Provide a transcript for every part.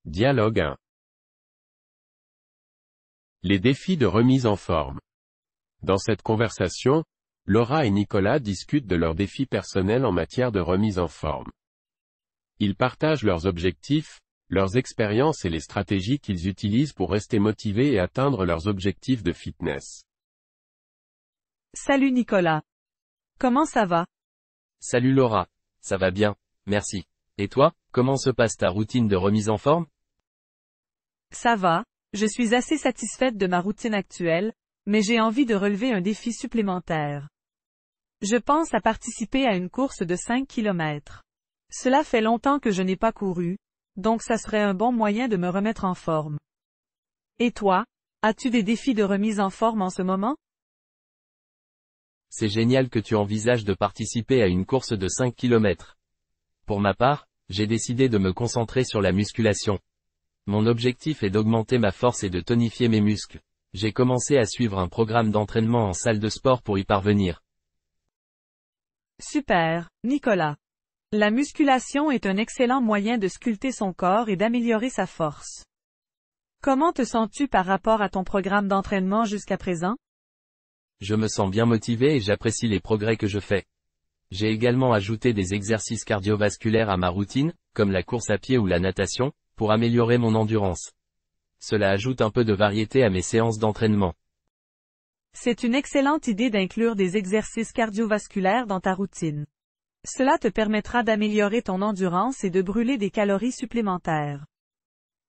Dialogue 1. Les défis de remise en forme. Dans cette conversation, Laura et Nicolas discutent de leurs défis personnels en matière de remise en forme. Ils partagent leurs objectifs, leurs expériences et les stratégies qu'ils utilisent pour rester motivés et atteindre leurs objectifs de fitness. Salut Nicolas. Comment ça va? Salut Laura. Ça va bien, merci. Et toi, comment se passe ta routine de remise en forme? Ça va, je suis assez satisfaite de ma routine actuelle, mais j'ai envie de relever un défi supplémentaire. Je pense à participer à une course de 5 km. Cela fait longtemps que je n'ai pas couru, donc ça serait un bon moyen de me remettre en forme. Et toi, as-tu des défis de remise en forme en ce moment? C'est génial que tu envisages de participer à une course de 5 km. Pour ma part, j'ai décidé de me concentrer sur la musculation. Mon objectif est d'augmenter ma force et de tonifier mes muscles. J'ai commencé à suivre un programme d'entraînement en salle de sport pour y parvenir. Super, Nicolas. La musculation est un excellent moyen de sculpter son corps et d'améliorer sa force. Comment te sens-tu par rapport à ton programme d'entraînement jusqu'à présent? Je me sens bien motivé et j'apprécie les progrès que je fais. J'ai également ajouté des exercices cardiovasculaires à ma routine, comme la course à pied ou la natation, pour améliorer mon endurance. Cela ajoute un peu de variété à mes séances d'entraînement. C'est une excellente idée d'inclure des exercices cardiovasculaires dans ta routine. Cela te permettra d'améliorer ton endurance et de brûler des calories supplémentaires.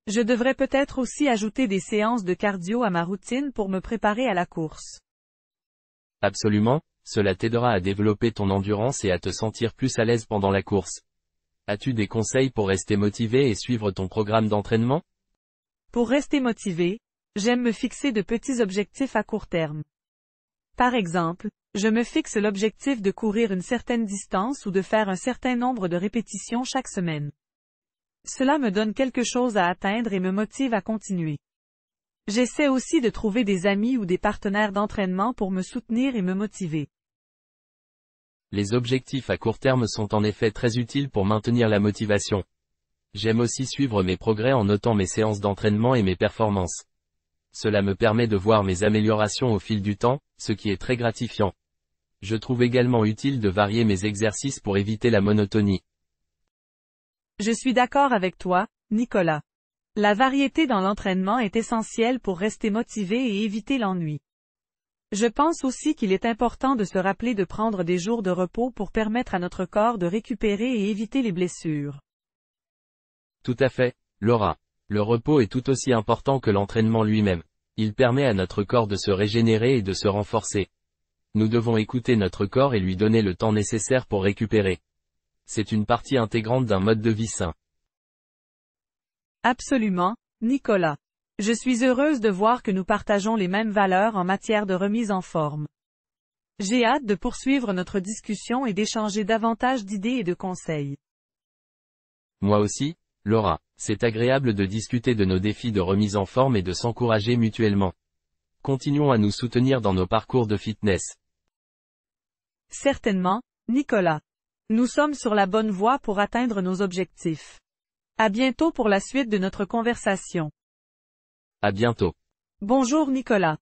Je devrais peut-être aussi ajouter des séances de cardio à ma routine pour me préparer à la course. Absolument, cela t'aidera à développer ton endurance et à te sentir plus à l'aise pendant la course. As-tu des conseils pour rester motivé et suivre ton programme d'entraînement? Pour rester motivé, j'aime me fixer de petits objectifs à court terme. Par exemple, je me fixe l'objectif de courir une certaine distance ou de faire un certain nombre de répétitions chaque semaine. Cela me donne quelque chose à atteindre et me motive à continuer. J'essaie aussi de trouver des amis ou des partenaires d'entraînement pour me soutenir et me motiver. Les objectifs à court terme sont en effet très utiles pour maintenir la motivation. J'aime aussi suivre mes progrès en notant mes séances d'entraînement et mes performances. Cela me permet de voir mes améliorations au fil du temps, ce qui est très gratifiant. Je trouve également utile de varier mes exercices pour éviter la monotonie. Je suis d'accord avec toi, Nicolas. La variété dans l'entraînement est essentielle pour rester motivé et éviter l'ennui. Je pense aussi qu'il est important de se rappeler de prendre des jours de repos pour permettre à notre corps de récupérer et éviter les blessures. Tout à fait, Laura. Le repos est tout aussi important que l'entraînement lui-même. Il permet à notre corps de se régénérer et de se renforcer. Nous devons écouter notre corps et lui donner le temps nécessaire pour récupérer. C'est une partie intégrante d'un mode de vie sain. Absolument, Nicolas. Je suis heureuse de voir que nous partageons les mêmes valeurs en matière de remise en forme. J'ai hâte de poursuivre notre discussion et d'échanger davantage d'idées et de conseils. Moi aussi, Laura, c'est agréable de discuter de nos défis de remise en forme et de s'encourager mutuellement. Continuons à nous soutenir dans nos parcours de fitness. Certainement, Nicolas. Nous sommes sur la bonne voie pour atteindre nos objectifs. À bientôt pour la suite de notre conversation. À bientôt. Bonjour Nicolas.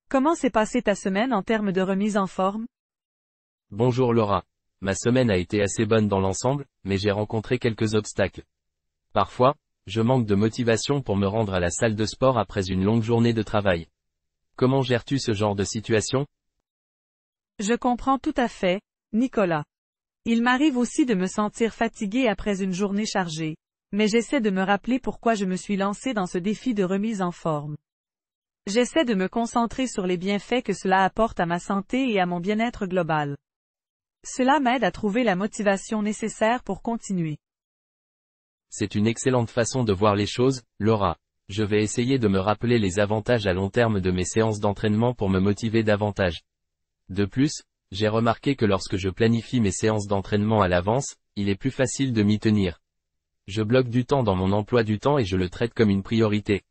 Comment s'est passée ta semaine en termes de remise en forme? Bonjour Laura. Ma semaine a été assez bonne dans l'ensemble, mais j'ai rencontré quelques obstacles. Parfois, je manque de motivation pour me rendre à la salle de sport après une longue journée de travail. Comment gères-tu ce genre de situation? Je comprends tout à fait, Nicolas. Il m'arrive aussi de me sentir fatigué après une journée chargée, mais j'essaie de me rappeler pourquoi je me suis lancé dans ce défi de remise en forme. J'essaie de me concentrer sur les bienfaits que cela apporte à ma santé et à mon bien-être global. Cela m'aide à trouver la motivation nécessaire pour continuer. C'est une excellente façon de voir les choses, Laura. Je vais essayer de me rappeler les avantages à long terme de mes séances d'entraînement pour me motiver davantage. De plus, j'ai remarqué que lorsque je planifie mes séances d'entraînement à l'avance, il est plus facile de m'y tenir. Je bloque du temps dans mon emploi du temps et je le traite comme une priorité.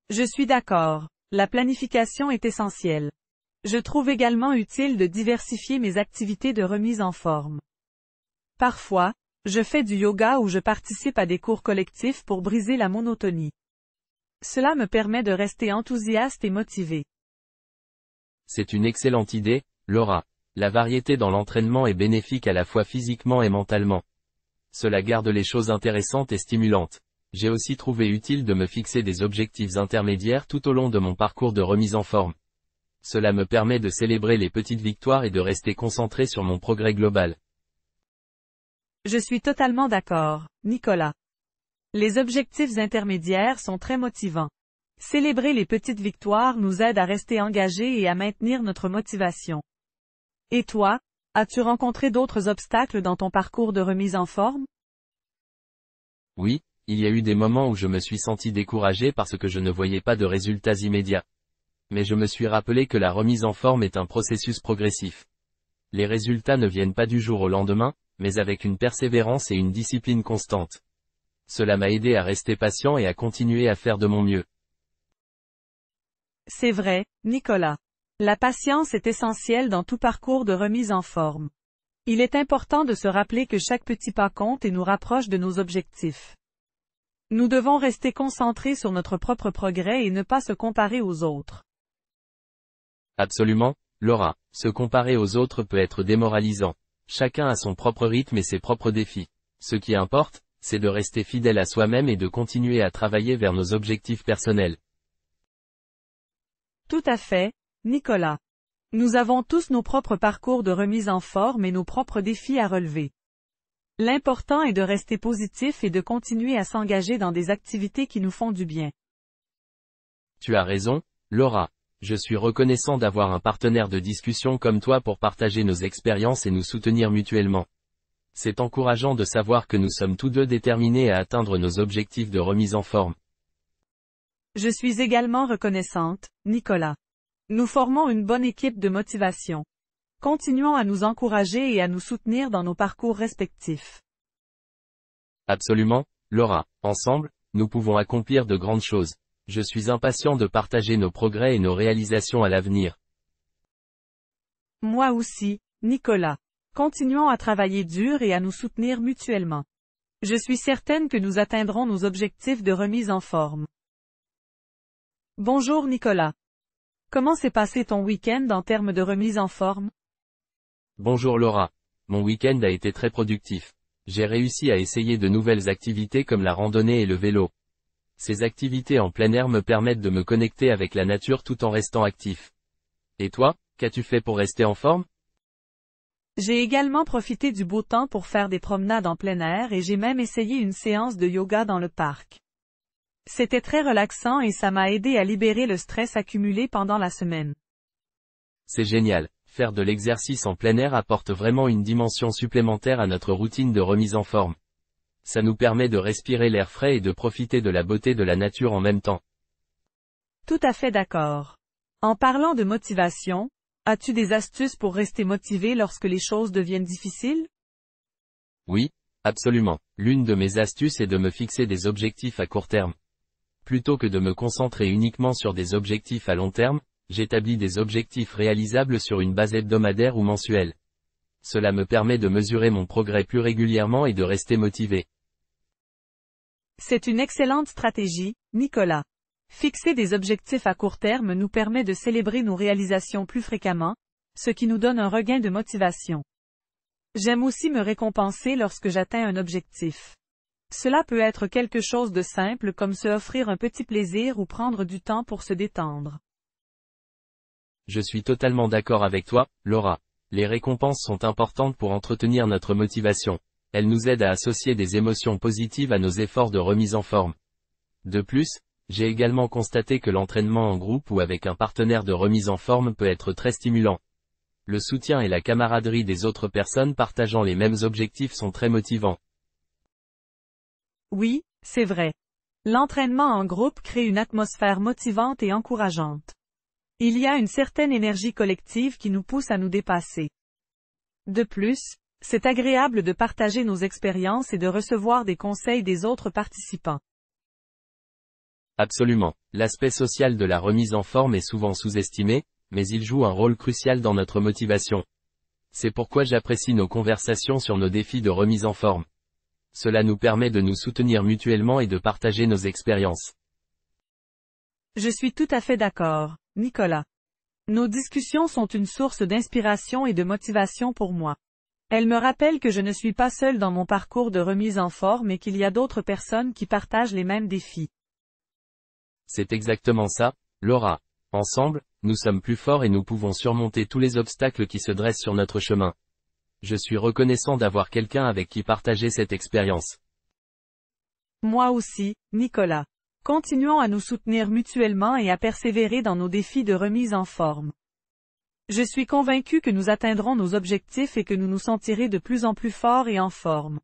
Je suis d'accord, la planification est essentielle. Je trouve également utile de diversifier mes activités de remise en forme. Parfois, Je fais du yoga ou je participe à des cours collectifs pour briser la monotonie. Cela me permet de rester enthousiaste et motivé. C'est une excellente idée, Laura. La variété dans l'entraînement est bénéfique à la fois physiquement et mentalement. Cela garde les choses intéressantes et stimulantes. J'ai aussi trouvé utile de me fixer des objectifs intermédiaires tout au long de mon parcours de remise en forme. Cela me permet de célébrer les petites victoires et de rester concentré sur mon progrès global. Je suis totalement d'accord, Nicolas. Les objectifs intermédiaires sont très motivants. Célébrer les petites victoires nous aide à rester engagés et à maintenir notre motivation. Et toi, as-tu rencontré d'autres obstacles dans ton parcours de remise en forme? Oui, il y a eu des moments où je me suis senti découragé parce que je ne voyais pas de résultats immédiats. Mais je me suis rappelé que la remise en forme est un processus progressif. Les résultats ne viennent pas du jour au lendemain, mais avec une persévérance et une discipline constante. Cela m'a aidé à rester patient et à continuer à faire de mon mieux. C'est vrai, Nicolas. La patience est essentielle dans tout parcours de remise en forme. Il est important de se rappeler que chaque petit pas compte et nous rapproche de nos objectifs. Nous devons rester concentrés sur notre propre progrès et ne pas se comparer aux autres. Absolument, Laura. Se comparer aux autres peut être démoralisant. Chacun a son propre rythme et ses propres défis. Ce qui importe, c'est de rester fidèle à soi-même et de continuer à travailler vers nos objectifs personnels. Tout à fait, Nicolas. Nous avons tous nos propres parcours de remise en forme et nos propres défis à relever. L'important est de rester positif et de continuer à s'engager dans des activités qui nous font du bien. Tu as raison, Laura. Je suis reconnaissant d'avoir un partenaire de discussion comme toi pour partager nos expériences et nous soutenir mutuellement. C'est encourageant de savoir que nous sommes tous deux déterminés à atteindre nos objectifs de remise en forme. Je suis également reconnaissante, Nicolas. Nous formons une bonne équipe de motivation. Continuons à nous encourager et à nous soutenir dans nos parcours respectifs. Absolument, Laura. Ensemble, nous pouvons accomplir de grandes choses. Je suis impatient de partager nos progrès et nos réalisations à l'avenir. Moi aussi, Nicolas. Continuons à travailler dur et à nous soutenir mutuellement. Je suis certaine que nous atteindrons nos objectifs de remise en forme. Bonjour Nicolas. Comment s'est passé ton week-end en termes de remise en forme? Bonjour Laura. Mon week-end a été très productif. J'ai réussi à essayer de nouvelles activités comme la randonnée et le vélo. Ces activités en plein air me permettent de me connecter avec la nature tout en restant actif. Et toi, qu'as-tu fait pour rester en forme? J'ai également profité du beau temps pour faire des promenades en plein air et j'ai même essayé une séance de yoga dans le parc. C'était très relaxant et ça m'a aidé à libérer le stress accumulé pendant la semaine. C'est génial. Faire de l'exercice en plein air apporte vraiment une dimension supplémentaire à notre routine de remise en forme. Ça nous permet de respirer l'air frais et de profiter de la beauté de la nature en même temps. Tout à fait d'accord. En parlant de motivation, as-tu des astuces pour rester motivé lorsque les choses deviennent difficiles? Oui, absolument. L'une de mes astuces est de me fixer des objectifs à court terme. Plutôt que de me concentrer uniquement sur des objectifs à long terme, j'établis des objectifs réalisables sur une base hebdomadaire ou mensuelle. Cela me permet de mesurer mon progrès plus régulièrement et de rester motivé. C'est une excellente stratégie, Nicolas. Fixer des objectifs à court terme nous permet de célébrer nos réalisations plus fréquemment, ce qui nous donne un regain de motivation. J'aime aussi me récompenser lorsque j'atteins un objectif. Cela peut être quelque chose de simple comme se offrir un petit plaisir ou prendre du temps pour se détendre. Je suis totalement d'accord avec toi, Laura. Les récompenses sont importantes pour entretenir notre motivation. Elles nous aident à associer des émotions positives à nos efforts de remise en forme. De plus, j'ai également constaté que l'entraînement en groupe ou avec un partenaire de remise en forme peut être très stimulant. Le soutien et la camaraderie des autres personnes partageant les mêmes objectifs sont très motivants. Oui, c'est vrai. L'entraînement en groupe crée une atmosphère motivante et encourageante. Il y a une certaine énergie collective qui nous pousse à nous dépasser. De plus, c'est agréable de partager nos expériences et de recevoir des conseils des autres participants. Absolument. L'aspect social de la remise en forme est souvent sous-estimé, mais il joue un rôle crucial dans notre motivation. C'est pourquoi j'apprécie nos conversations sur nos défis de remise en forme. Cela nous permet de nous soutenir mutuellement et de partager nos expériences. Je suis tout à fait d'accord, Nicolas. Nos discussions sont une source d'inspiration et de motivation pour moi. Elles me rappellent que je ne suis pas seul dans mon parcours de remise en forme et qu'il y a d'autres personnes qui partagent les mêmes défis. C'est exactement ça, Laura. Ensemble, nous sommes plus forts et nous pouvons surmonter tous les obstacles qui se dressent sur notre chemin. Je suis reconnaissant d'avoir quelqu'un avec qui partager cette expérience. Moi aussi, Nicolas. Continuons à nous soutenir mutuellement et à persévérer dans nos défis de remise en forme. Je suis convaincu que nous atteindrons nos objectifs et que nous nous sentirons de plus en plus forts et en forme.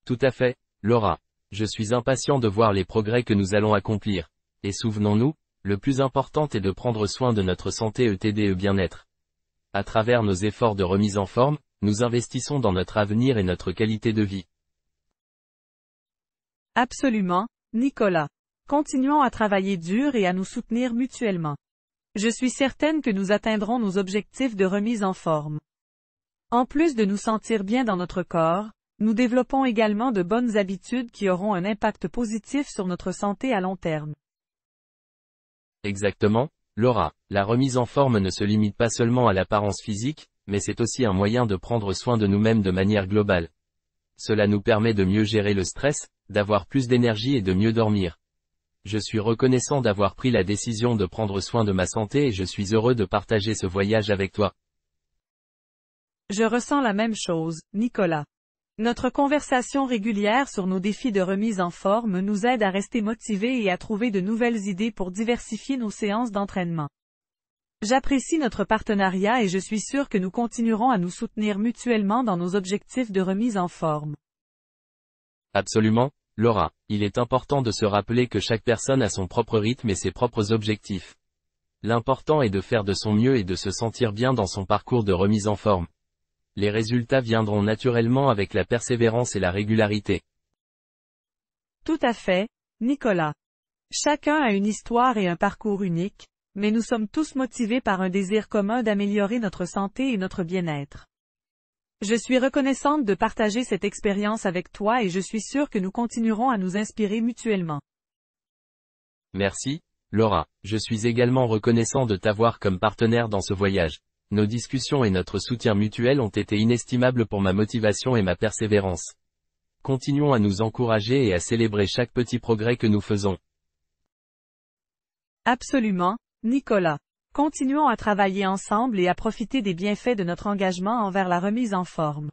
Tout à fait, Laura. Je suis impatient de voir les progrès que nous allons accomplir. Et souvenons-nous, le plus important est de prendre soin de notre santé et bien-être. À travers nos efforts de remise en forme, nous investissons dans notre avenir et notre qualité de vie. Absolument, Nicolas. Continuons à travailler dur et à nous soutenir mutuellement. Je suis certaine que nous atteindrons nos objectifs de remise en forme. En plus de nous sentir bien dans notre corps, nous développons également de bonnes habitudes qui auront un impact positif sur notre santé à long terme. Exactement, Laura. La remise en forme ne se limite pas seulement à l'apparence physique, mais c'est aussi un moyen de prendre soin de nous-mêmes de manière globale. Cela nous permet de mieux gérer le stress, d'avoir plus d'énergie et de mieux dormir. Je suis reconnaissant d'avoir pris la décision de prendre soin de ma santé et je suis heureux de partager ce voyage avec toi. Je ressens la même chose, Nicolas. Notre conversation régulière sur nos défis de remise en forme nous aide à rester motivés et à trouver de nouvelles idées pour diversifier nos séances d'entraînement. J'apprécie notre partenariat et je suis sûr que nous continuerons à nous soutenir mutuellement dans nos objectifs de remise en forme. Absolument, Laura. Il est important de se rappeler que chaque personne a son propre rythme et ses propres objectifs. L'important est de faire de son mieux et de se sentir bien dans son parcours de remise en forme. Les résultats viendront naturellement avec la persévérance et la régularité. Tout à fait, Nicolas. Chacun a une histoire et un parcours unique, mais nous sommes tous motivés par un désir commun d'améliorer notre santé et notre bien-être. Je suis reconnaissante de partager cette expérience avec toi et je suis sûre que nous continuerons à nous inspirer mutuellement. Merci, Laura. Je suis également reconnaissant de t'avoir comme partenaire dans ce voyage. Nos discussions et notre soutien mutuel ont été inestimables pour ma motivation et ma persévérance. Continuons à nous encourager et à célébrer chaque petit progrès que nous faisons. Absolument, Nicolas. Continuons à travailler ensemble et à profiter des bienfaits de notre engagement envers la remise en forme.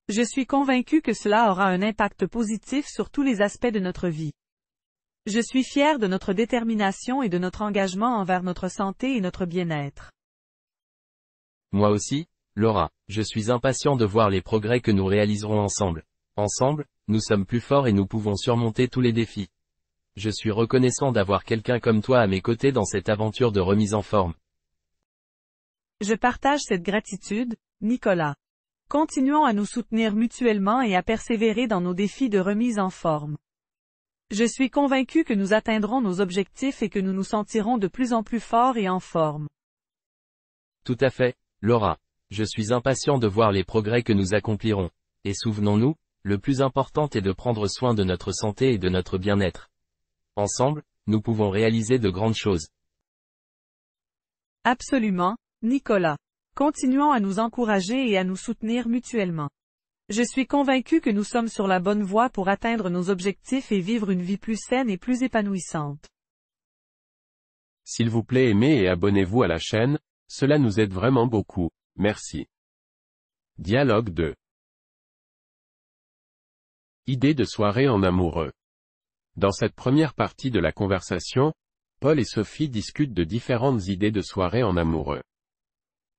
Je suis convaincu que cela aura un impact positif sur tous les aspects de notre vie. Je suis fier de notre détermination et de notre engagement envers notre santé et notre bien-être. Moi aussi, Laura, je suis impatient de voir les progrès que nous réaliserons ensemble. Ensemble, nous sommes plus forts et nous pouvons surmonter tous les défis. Je suis reconnaissant d'avoir quelqu'un comme toi à mes côtés dans cette aventure de remise en forme. Je partage cette gratitude, Nicolas. Continuons à nous soutenir mutuellement et à persévérer dans nos défis de remise en forme. Je suis convaincu que nous atteindrons nos objectifs et que nous nous sentirons de plus en plus forts et en forme. Tout à fait, Laura. Je suis impatient de voir les progrès que nous accomplirons. Et souvenons-nous, le plus important est de prendre soin de notre santé et de notre bien-être. Ensemble, nous pouvons réaliser de grandes choses. Absolument, Nicolas. Continuons à nous encourager et à nous soutenir mutuellement. Je suis convaincu que nous sommes sur la bonne voie pour atteindre nos objectifs et vivre une vie plus saine et plus épanouissante. S'il vous plaît, aimez et abonnez-vous à la chaîne, cela nous aide vraiment beaucoup, merci. Dialogue 2. Idée de soirée en amoureux. Dans cette première partie de la conversation, Paul et Sophie discutent de différentes idées de soirée en amoureux.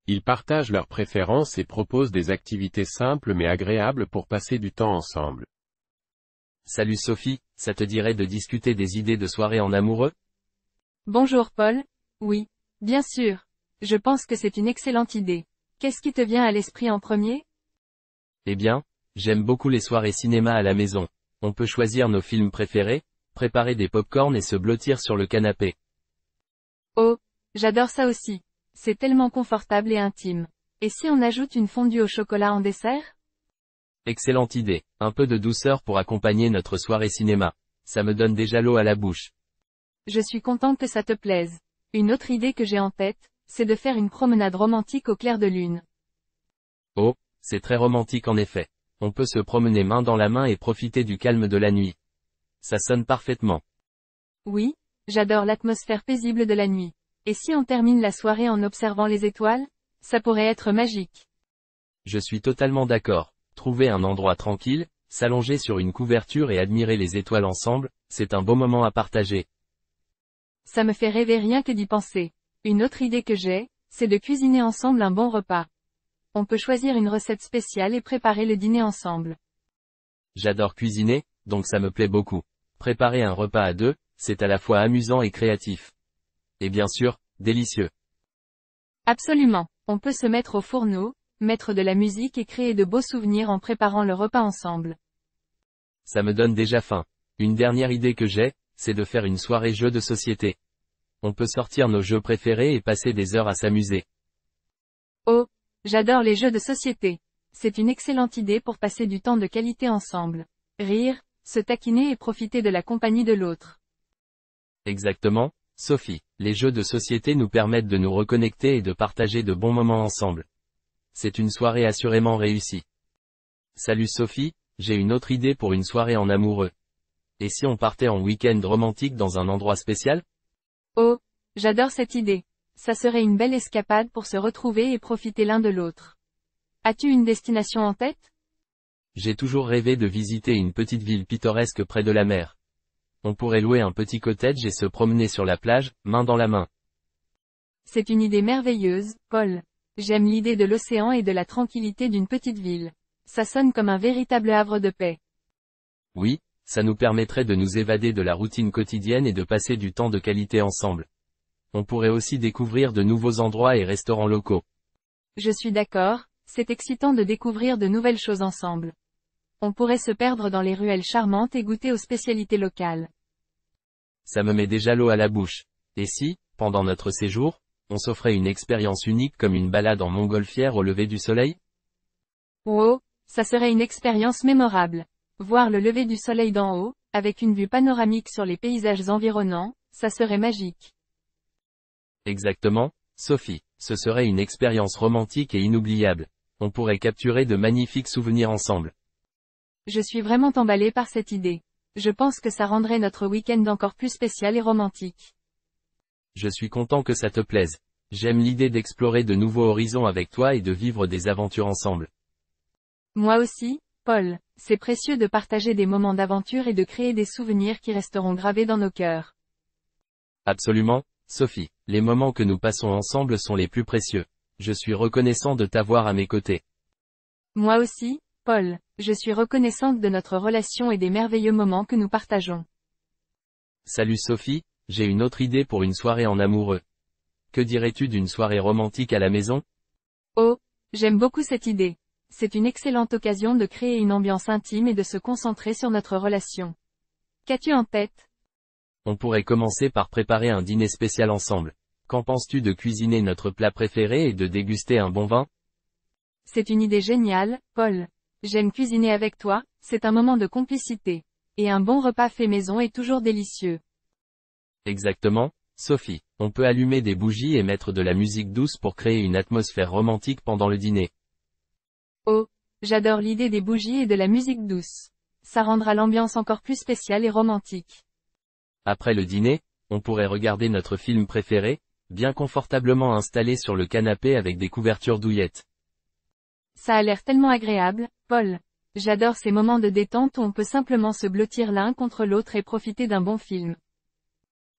Ils partagent leurs préférences et proposent des activités simples mais agréables pour passer du temps ensemble. Salut Sophie, ça te dirait de discuter des idées de soirée en amoureux? Bonjour Paul. Oui, bien sûr. Je pense que c'est une excellente idée. Qu'est-ce qui te vient à l'esprit en premier? Eh bien, j'aime beaucoup les soirées cinéma à la maison. On peut choisir nos films préférés, préparer des pop-corn et se blottir sur le canapé. Oh, j'adore ça aussi. C'est tellement confortable et intime. Et si on ajoute une fondue au chocolat en dessert? Excellente idée. Un peu de douceur pour accompagner notre soirée cinéma. Ça me donne déjà l'eau à la bouche. Je suis contente que ça te plaise. Une autre idée que j'ai en tête, c'est de faire une promenade romantique au clair de lune. Oh, c'est très romantique en effet. On peut se promener main dans la main et profiter du calme de la nuit. Ça sonne parfaitement. Oui, j'adore l'atmosphère paisible de la nuit. Et si on termine la soirée en observant les étoiles? Ça pourrait être magique. Je suis totalement d'accord. Trouver un endroit tranquille, s'allonger sur une couverture et admirer les étoiles ensemble, c'est un beau moment à partager. Ça me fait rêver rien que d'y penser. Une autre idée que j'ai, c'est de cuisiner ensemble un bon repas. On peut choisir une recette spéciale et préparer le dîner ensemble. J'adore cuisiner, donc ça me plaît beaucoup. Préparer un repas à deux, c'est à la fois amusant et créatif. Et bien sûr, délicieux. Absolument. On peut se mettre au fourneau, mettre de la musique et créer de beaux souvenirs en préparant le repas ensemble. Ça me donne déjà faim. Une dernière idée que j'ai, c'est de faire une soirée jeu de société. On peut sortir nos jeux préférés et passer des heures à s'amuser. Oh, j'adore les jeux de société. C'est une excellente idée pour passer du temps de qualité ensemble. Rire, se taquiner et profiter de la compagnie de l'autre. Exactement, Sophie. Les jeux de société nous permettent de nous reconnecter et de partager de bons moments ensemble. C'est une soirée assurément réussie. Salut Sophie, j'ai une autre idée pour une soirée en amoureux. Et si on partait en week-end romantique dans un endroit spécial? Oh, j'adore cette idée. Ça serait une belle escapade pour se retrouver et profiter l'un de l'autre. As-tu une destination en tête? J'ai toujours rêvé de visiter une petite ville pittoresque près de la mer. On pourrait louer un petit cottage et se promener sur la plage, main dans la main. C'est une idée merveilleuse, Paul. J'aime l'idée de l'océan et de la tranquillité d'une petite ville. Ça sonne comme un véritable havre de paix. Oui, ça nous permettrait de nous évader de la routine quotidienne et de passer du temps de qualité ensemble. On pourrait aussi découvrir de nouveaux endroits et restaurants locaux. Je suis d'accord, c'est excitant de découvrir de nouvelles choses ensemble. On pourrait se perdre dans les ruelles charmantes et goûter aux spécialités locales. Ça me met déjà l'eau à la bouche. Et si, pendant notre séjour, on s'offrait une expérience unique comme une balade en montgolfière au lever du soleil? Oh, ça serait une expérience mémorable. Voir le lever du soleil d'en haut, avec une vue panoramique sur les paysages environnants, ça serait magique. Exactement, Sophie, ce serait une expérience romantique et inoubliable. On pourrait capturer de magnifiques souvenirs ensemble. Je suis vraiment emballée par cette idée. Je pense que ça rendrait notre week-end encore plus spécial et romantique. Je suis content que ça te plaise. J'aime l'idée d'explorer de nouveaux horizons avec toi et de vivre des aventures ensemble. Moi aussi, Paul, c'est précieux de partager des moments d'aventure et de créer des souvenirs qui resteront gravés dans nos cœurs. Absolument, Sophie, les moments que nous passons ensemble sont les plus précieux. Je suis reconnaissant de t'avoir à mes côtés. Moi aussi, Paul, je suis reconnaissante de notre relation et des merveilleux moments que nous partageons. Salut Sophie, j'ai une autre idée pour une soirée en amoureux. Que dirais-tu d'une soirée romantique à la maison? Oh, j'aime beaucoup cette idée. C'est une excellente occasion de créer une ambiance intime et de se concentrer sur notre relation. Qu'as-tu en tête? On pourrait commencer par préparer un dîner spécial ensemble. Qu'en penses-tu de cuisiner notre plat préféré et de déguster un bon vin? C'est une idée géniale, Paul. J'aime cuisiner avec toi, c'est un moment de complicité. Et un bon repas fait maison est toujours délicieux. Exactement, Sophie. On peut allumer des bougies et mettre de la musique douce pour créer une atmosphère romantique pendant le dîner. Oh, j'adore l'idée des bougies et de la musique douce. Ça rendra l'ambiance encore plus spéciale et romantique. Après le dîner, on pourrait regarder notre film préféré, bien confortablement installé sur le canapé avec des couvertures douillettes. Ça a l'air tellement agréable, Paul. J'adore ces moments de détente où on peut simplement se blottir l'un contre l'autre et profiter d'un bon film.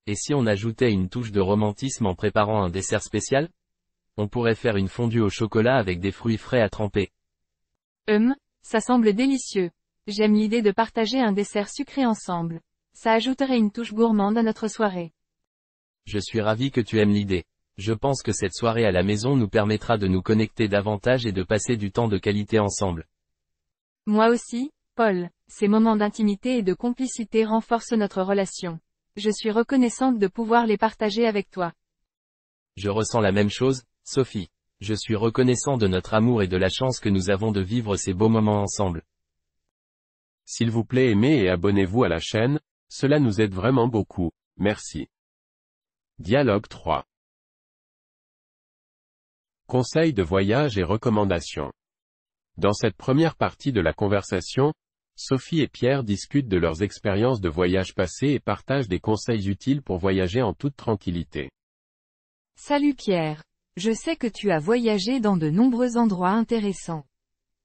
Et si on ajoutait une touche de romantisme en préparant un dessert spécial? On pourrait faire une fondue au chocolat avec des fruits frais à tremper. Ça semble délicieux. J'aime l'idée de partager un dessert sucré ensemble. Ça ajouterait une touche gourmande à notre soirée. Je suis ravi que tu aimes l'idée. Je pense que cette soirée à la maison nous permettra de nous connecter davantage et de passer du temps de qualité ensemble. Moi aussi, Paul, ces moments d'intimité et de complicité renforcent notre relation. Je suis reconnaissante de pouvoir les partager avec toi. Je ressens la même chose, Sophie. Je suis reconnaissant de notre amour et de la chance que nous avons de vivre ces beaux moments ensemble. S'il vous plaît aimez et abonnez-vous à la chaîne, cela nous aide vraiment beaucoup, merci. Dialogue 3. Conseils de voyage et recommandations. Dans cette première partie de la conversation, Sophie et Pierre discutent de leurs expériences de voyage passées et partagent des conseils utiles pour voyager en toute tranquillité. Salut Pierre. Je sais que tu as voyagé dans de nombreux endroits intéressants.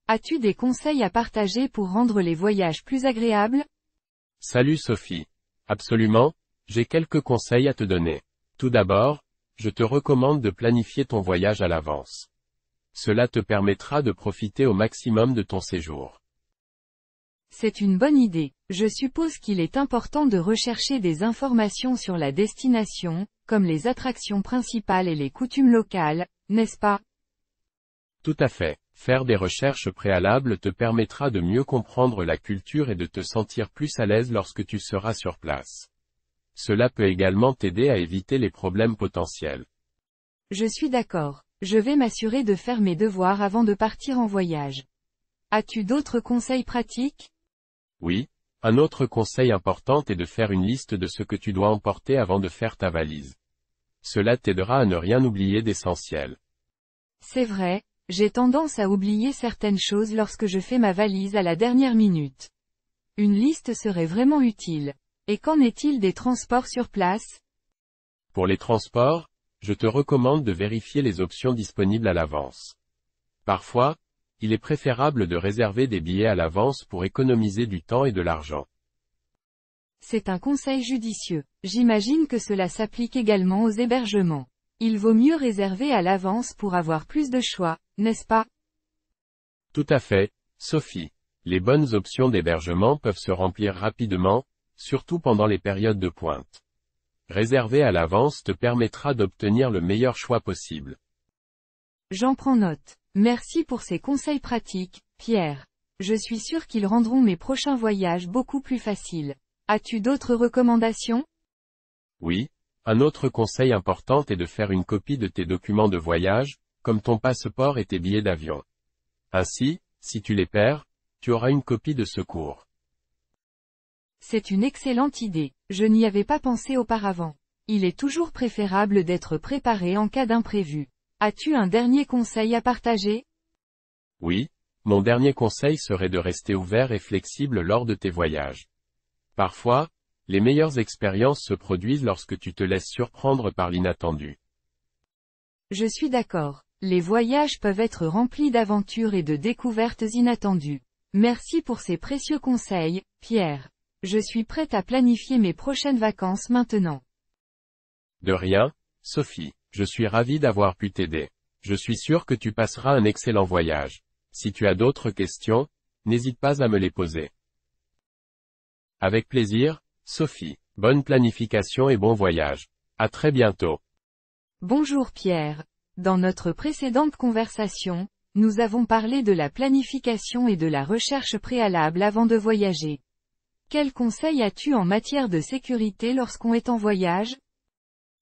As-tu des conseils à partager pour rendre les voyages plus agréables? Salut Sophie. Absolument, j'ai quelques conseils à te donner. Tout d'abord, je te recommande de planifier ton voyage à l'avance. Cela te permettra de profiter au maximum de ton séjour. C'est une bonne idée. Je suppose qu'il est important de rechercher des informations sur la destination, comme les attractions principales et les coutumes locales, n'est-ce pas? Tout à fait. Faire des recherches préalables te permettra de mieux comprendre la culture et de te sentir plus à l'aise lorsque tu seras sur place. Cela peut également t'aider à éviter les problèmes potentiels. Je suis d'accord. Je vais m'assurer de faire mes devoirs avant de partir en voyage. As-tu d'autres conseils pratiques? Oui. Un autre conseil important est de faire une liste de ce que tu dois emporter avant de faire ta valise. Cela t'aidera à ne rien oublier d'essentiel. C'est vrai. J'ai tendance à oublier certaines choses lorsque je fais ma valise à la dernière minute. Une liste serait vraiment utile. Et qu'en est-il des transports sur place? Pour les transports, je te recommande de vérifier les options disponibles à l'avance. Parfois, il est préférable de réserver des billets à l'avance pour économiser du temps et de l'argent. C'est un conseil judicieux. J'imagine que cela s'applique également aux hébergements. Il vaut mieux réserver à l'avance pour avoir plus de choix, n'est-ce pas? Tout à fait, Sophie. Les bonnes options d'hébergement peuvent se remplir rapidement, surtout pendant les périodes de pointe. Réserver à l'avance te permettra d'obtenir le meilleur choix possible. J'en prends note. Merci pour ces conseils pratiques, Pierre. Je suis sûr qu'ils rendront mes prochains voyages beaucoup plus faciles. As-tu d'autres recommandations? Oui. Un autre conseil important est de faire une copie de tes documents de voyage, comme ton passeport et tes billets d'avion. Ainsi, si tu les perds, tu auras une copie de secours. C'est une excellente idée. Je n'y avais pas pensé auparavant. Il est toujours préférable d'être préparé en cas d'imprévu. As-tu un dernier conseil à partager? Oui. Mon dernier conseil serait de rester ouvert et flexible lors de tes voyages. Parfois, les meilleures expériences se produisent lorsque tu te laisses surprendre par l'inattendu. Je suis d'accord. Les voyages peuvent être remplis d'aventures et de découvertes inattendues. Merci pour ces précieux conseils, Pierre. Je suis prête à planifier mes prochaines vacances maintenant. De rien, Sophie. Je suis ravi d'avoir pu t'aider. Je suis sûr que tu passeras un excellent voyage. Si tu as d'autres questions, n'hésite pas à me les poser. Avec plaisir, Sophie. Bonne planification et bon voyage. À très bientôt. Bonjour Pierre. Dans notre précédente conversation, nous avons parlé de la planification et de la recherche préalable avant de voyager. Quels conseils as-tu en matière de sécurité lorsqu'on est en voyage?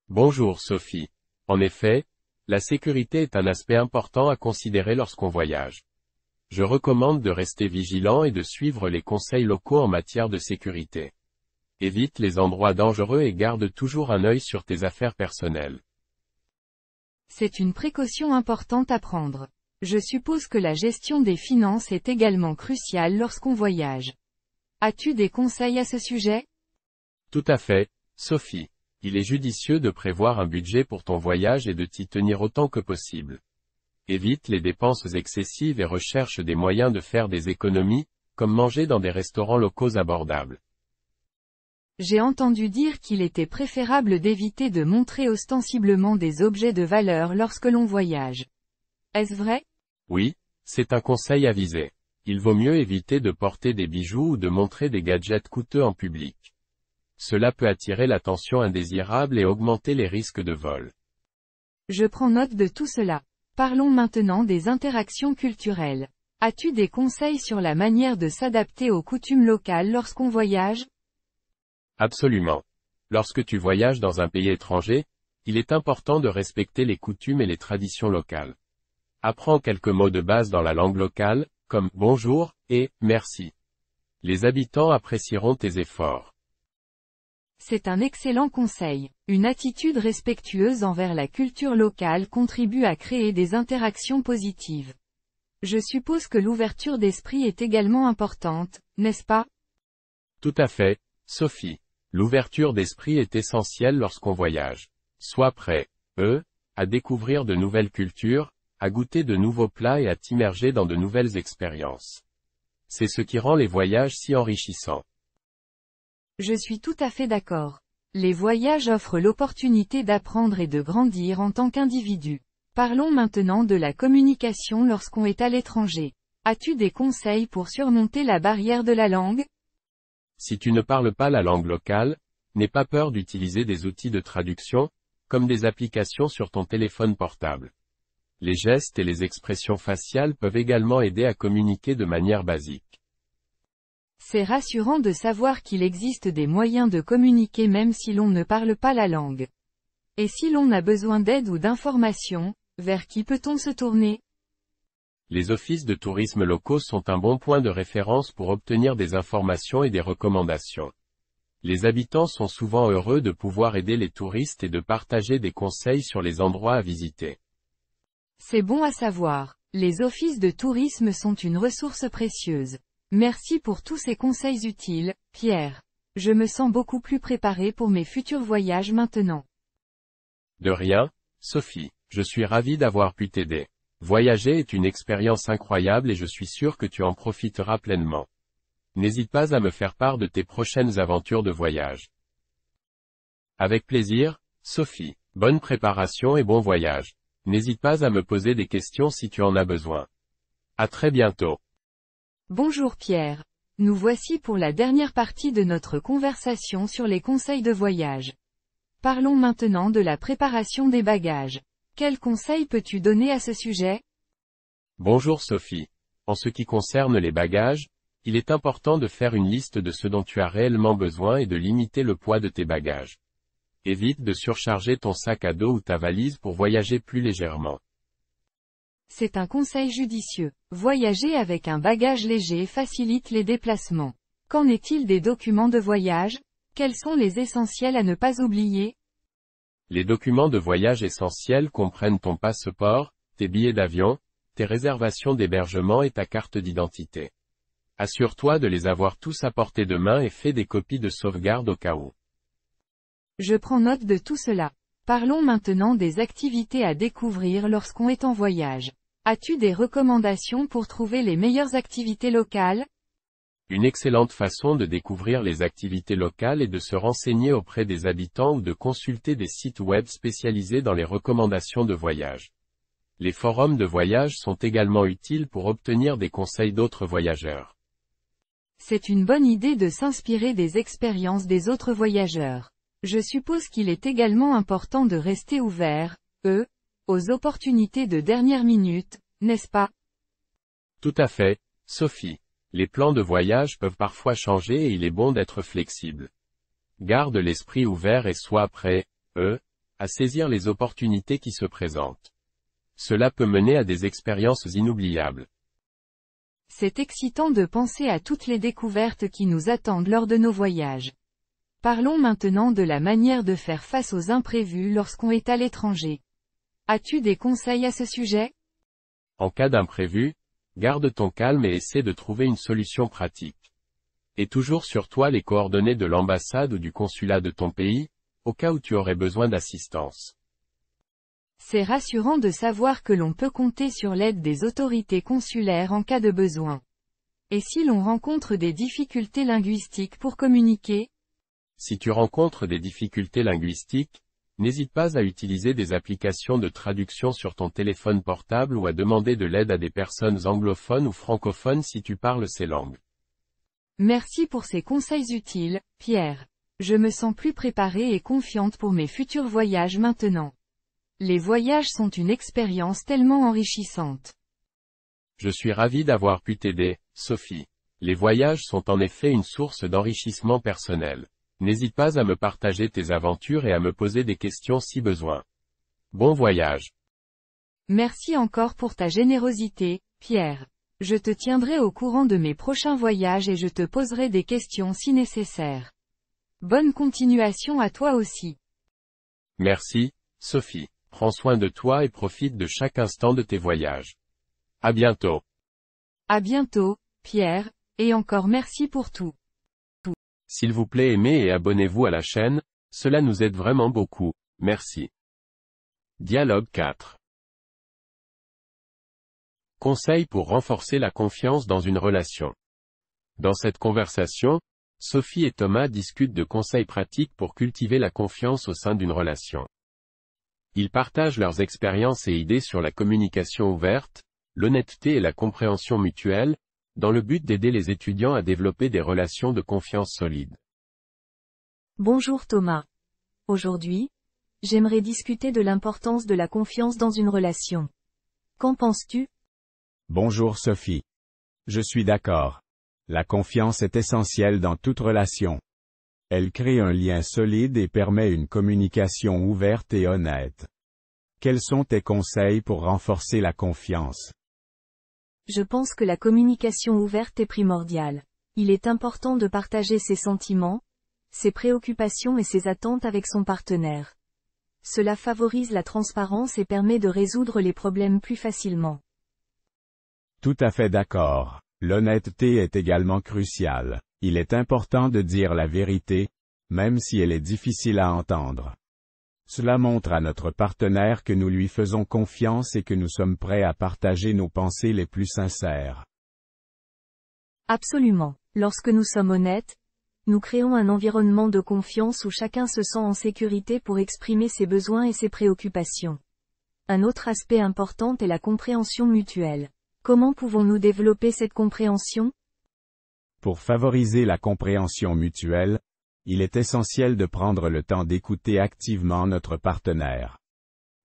Bonjour Sophie. En effet, la sécurité est un aspect important à considérer lorsqu'on voyage. Je recommande de rester vigilant et de suivre les conseils locaux en matière de sécurité. Évite les endroits dangereux et garde toujours un œil sur tes affaires personnelles. C'est une précaution importante à prendre. Je suppose que la gestion des finances est également cruciale lorsqu'on voyage. As-tu des conseils à ce sujet? Tout à fait, Sophie. Il est judicieux de prévoir un budget pour ton voyage et de t'y tenir autant que possible. Évite les dépenses excessives et recherche des moyens de faire des économies, comme manger dans des restaurants locaux abordables. J'ai entendu dire qu'il était préférable d'éviter de montrer ostensiblement des objets de valeur lorsque l'on voyage. Est-ce vrai? Oui, c'est un conseil avisé. Il vaut mieux éviter de porter des bijoux ou de montrer des gadgets coûteux en public. Cela peut attirer l'attention indésirable et augmenter les risques de vol. Je prends note de tout cela. Parlons maintenant des interactions culturelles. As-tu des conseils sur la manière de s'adapter aux coutumes locales lorsqu'on voyage? Absolument. Lorsque tu voyages dans un pays étranger, il est important de respecter les coutumes et les traditions locales. Apprends quelques mots de base dans la langue locale, comme bonjour et merci. Les habitants apprécieront tes efforts. C'est un excellent conseil. Une attitude respectueuse envers la culture locale contribue à créer des interactions positives. Je suppose que l'ouverture d'esprit est également importante, n'est-ce pas? Tout à fait, Sophie. L'ouverture d'esprit est essentielle lorsqu'on voyage. Sois prêt, à découvrir de nouvelles cultures, à goûter de nouveaux plats et à t'immerger dans de nouvelles expériences. C'est ce qui rend les voyages si enrichissants. Je suis tout à fait d'accord. Les voyages offrent l'opportunité d'apprendre et de grandir en tant qu'individu. Parlons maintenant de la communication lorsqu'on est à l'étranger. As-tu des conseils pour surmonter la barrière de la langue? Si tu ne parles pas la langue locale, n'aie pas peur d'utiliser des outils de traduction, comme des applications sur ton téléphone portable. Les gestes et les expressions faciales peuvent également aider à communiquer de manière basique. C'est rassurant de savoir qu'il existe des moyens de communiquer même si l'on ne parle pas la langue. Et si l'on a besoin d'aide ou d'informations, vers qui peut-on se tourner? Les offices de tourisme locaux sont un bon point de référence pour obtenir des informations et des recommandations. Les habitants sont souvent heureux de pouvoir aider les touristes et de partager des conseils sur les endroits à visiter. C'est bon à savoir. Les offices de tourisme sont une ressource précieuse. Merci pour tous ces conseils utiles, Pierre. Je me sens beaucoup plus préparé pour mes futurs voyages maintenant. De rien, Sophie. Je suis ravi d'avoir pu t'aider. Voyager est une expérience incroyable et je suis sûr que tu en profiteras pleinement. N'hésite pas à me faire part de tes prochaines aventures de voyage. Avec plaisir, Sophie. Bonne préparation et bon voyage. N'hésite pas à me poser des questions si tu en as besoin. À très bientôt. Bonjour Pierre. Nous voici pour la dernière partie de notre conversation sur les conseils de voyage. Parlons maintenant de la préparation des bagages. Quels conseils peux-tu donner à ce sujet? Bonjour Sophie. En ce qui concerne les bagages, il est important de faire une liste de ce dont tu as réellement besoin et de limiter le poids de tes bagages. Évite de surcharger ton sac à dos ou ta valise pour voyager plus légèrement. C'est un conseil judicieux. Voyager avec un bagage léger facilite les déplacements. Qu'en est-il des documents de voyage? Quels sont les essentiels à ne pas oublier? Les documents de voyage essentiels comprennent ton passeport, tes billets d'avion, tes réservations d'hébergement et ta carte d'identité. Assure-toi de les avoir tous à portée de main et fais des copies de sauvegarde au cas où. Je prends note de tout cela. Parlons maintenant des activités à découvrir lorsqu'on est en voyage. As-tu des recommandations pour trouver les meilleures activités locales? Une excellente façon de découvrir les activités locales est de se renseigner auprès des habitants ou de consulter des sites web spécialisés dans les recommandations de voyage. Les forums de voyage sont également utiles pour obtenir des conseils d'autres voyageurs. C'est une bonne idée de s'inspirer des expériences des autres voyageurs. Je suppose qu'il est également important de rester ouvert, aux opportunités de dernière minute, n'est-ce pas? Tout à fait, Sophie. Les plans de voyage peuvent parfois changer et il est bon d'être flexible. Garde l'esprit ouvert et sois prêt, à saisir les opportunités qui se présentent. Cela peut mener à des expériences inoubliables. C'est excitant de penser à toutes les découvertes qui nous attendent lors de nos voyages. Parlons maintenant de la manière de faire face aux imprévus lorsqu'on est à l'étranger. As-tu des conseils à ce sujet? En cas d'imprévu, garde ton calme et essaie de trouver une solution pratique. Et toujours sur toi les coordonnées de l'ambassade ou du consulat de ton pays, au cas où tu aurais besoin d'assistance. C'est rassurant de savoir que l'on peut compter sur l'aide des autorités consulaires en cas de besoin. Et si l'on rencontre des difficultés linguistiques pour communiquer? Si tu rencontres des difficultés linguistiques, n'hésite pas à utiliser des applications de traduction sur ton téléphone portable ou à demander de l'aide à des personnes anglophones ou francophones si tu parles ces langues. Merci pour ces conseils utiles, Pierre. Je me sens plus préparée et confiante pour mes futurs voyages maintenant. Les voyages sont une expérience tellement enrichissante. Je suis ravi d'avoir pu t'aider, Sophie. Les voyages sont en effet une source d'enrichissement personnel. N'hésite pas à me partager tes aventures et à me poser des questions si besoin. Bon voyage. Merci encore pour ta générosité, Pierre. Je te tiendrai au courant de mes prochains voyages et je te poserai des questions si nécessaire. Bonne continuation à toi aussi. Merci, Sophie. Prends soin de toi et profite de chaque instant de tes voyages. À bientôt. À bientôt, Pierre, et encore merci pour tout. S'il vous plaît aimez et abonnez-vous à la chaîne, cela nous aide vraiment beaucoup, merci. Dialogue 4. Conseils pour renforcer la confiance dans une relation. Dans cette conversation, Sophie et Thomas discutent de conseils pratiques pour cultiver la confiance au sein d'une relation. Ils partagent leurs expériences et idées sur la communication ouverte, l'honnêteté et la compréhension mutuelle, dans le but d'aider les étudiants à développer des relations de confiance solides. Bonjour Thomas. Aujourd'hui, j'aimerais discuter de l'importance de la confiance dans une relation. Qu'en penses-tu? Bonjour Sophie. Je suis d'accord. La confiance est essentielle dans toute relation. Elle crée un lien solide et permet une communication ouverte et honnête. Quels sont tes conseils pour renforcer la confiance? Je pense que la communication ouverte est primordiale. Il est important de partager ses sentiments, ses préoccupations et ses attentes avec son partenaire. Cela favorise la transparence et permet de résoudre les problèmes plus facilement. Tout à fait d'accord. L'honnêteté est également cruciale. Il est important de dire la vérité, même si elle est difficile à entendre. Cela montre à notre partenaire que nous lui faisons confiance et que nous sommes prêts à partager nos pensées les plus sincères. Absolument. Lorsque nous sommes honnêtes, nous créons un environnement de confiance où chacun se sent en sécurité pour exprimer ses besoins et ses préoccupations. Un autre aspect important est la compréhension mutuelle. Comment pouvons-nous développer cette compréhension? Pour favoriser la compréhension mutuelle, il est essentiel de prendre le temps d'écouter activement notre partenaire.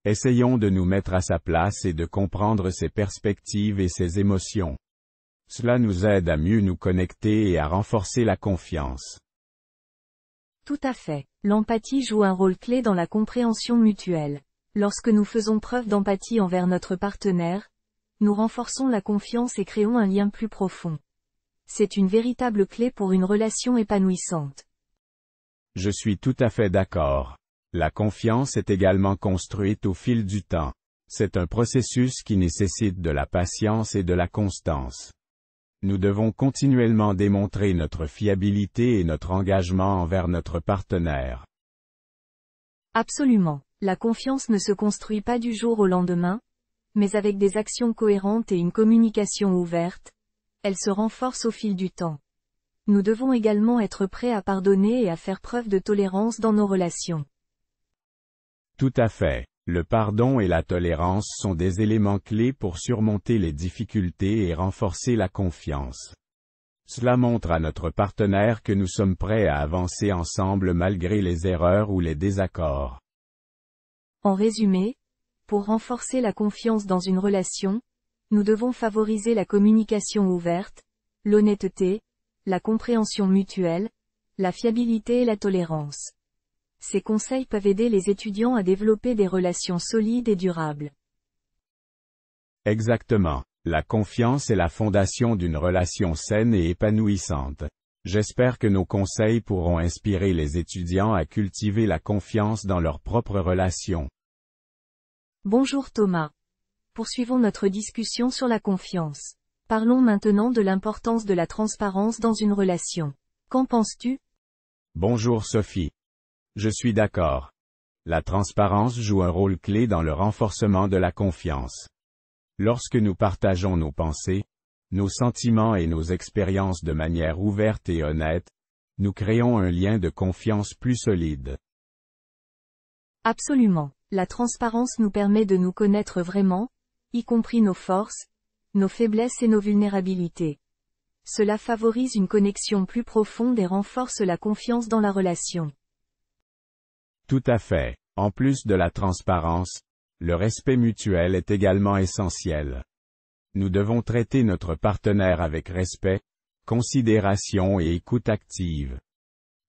Essayons de nous mettre à sa place et de comprendre ses perspectives et ses émotions. Cela nous aide à mieux nous connecter et à renforcer la confiance. Tout à fait. L'empathie joue un rôle clé dans la compréhension mutuelle. Lorsque nous faisons preuve d'empathie envers notre partenaire, nous renforçons la confiance et créons un lien plus profond. C'est une véritable clé pour une relation épanouissante. Je suis tout à fait d'accord. La confiance est également construite au fil du temps. C'est un processus qui nécessite de la patience et de la constance. Nous devons continuellement démontrer notre fiabilité et notre engagement envers notre partenaire. Absolument. La confiance ne se construit pas du jour au lendemain, mais avec des actions cohérentes et une communication ouverte, elle se renforce au fil du temps. Nous devons également être prêts à pardonner et à faire preuve de tolérance dans nos relations. Tout à fait. Le pardon et la tolérance sont des éléments clés pour surmonter les difficultés et renforcer la confiance. Cela montre à notre partenaire que nous sommes prêts à avancer ensemble malgré les erreurs ou les désaccords. En résumé, pour renforcer la confiance dans une relation, nous devons favoriser la communication ouverte, l'honnêteté, la compréhension mutuelle, la fiabilité et la tolérance. Ces conseils peuvent aider les étudiants à développer des relations solides et durables. Exactement. La confiance est la fondation d'une relation saine et épanouissante. J'espère que nos conseils pourront inspirer les étudiants à cultiver la confiance dans leurs propres relations. Bonjour Thomas. Poursuivons notre discussion sur la confiance. Parlons maintenant de l'importance de la transparence dans une relation. Qu'en penses-tu? Bonjour Sophie. Je suis d'accord. La transparence joue un rôle clé dans le renforcement de la confiance. Lorsque nous partageons nos pensées, nos sentiments et nos expériences de manière ouverte et honnête, nous créons un lien de confiance plus solide. Absolument. La transparence nous permet de nous connaître vraiment, y compris nos forces, nos faiblesses et nos vulnérabilités. Cela favorise une connexion plus profonde et renforce la confiance dans la relation. Tout à fait. En plus de la transparence, le respect mutuel est également essentiel. Nous devons traiter notre partenaire avec respect, considération et écoute active.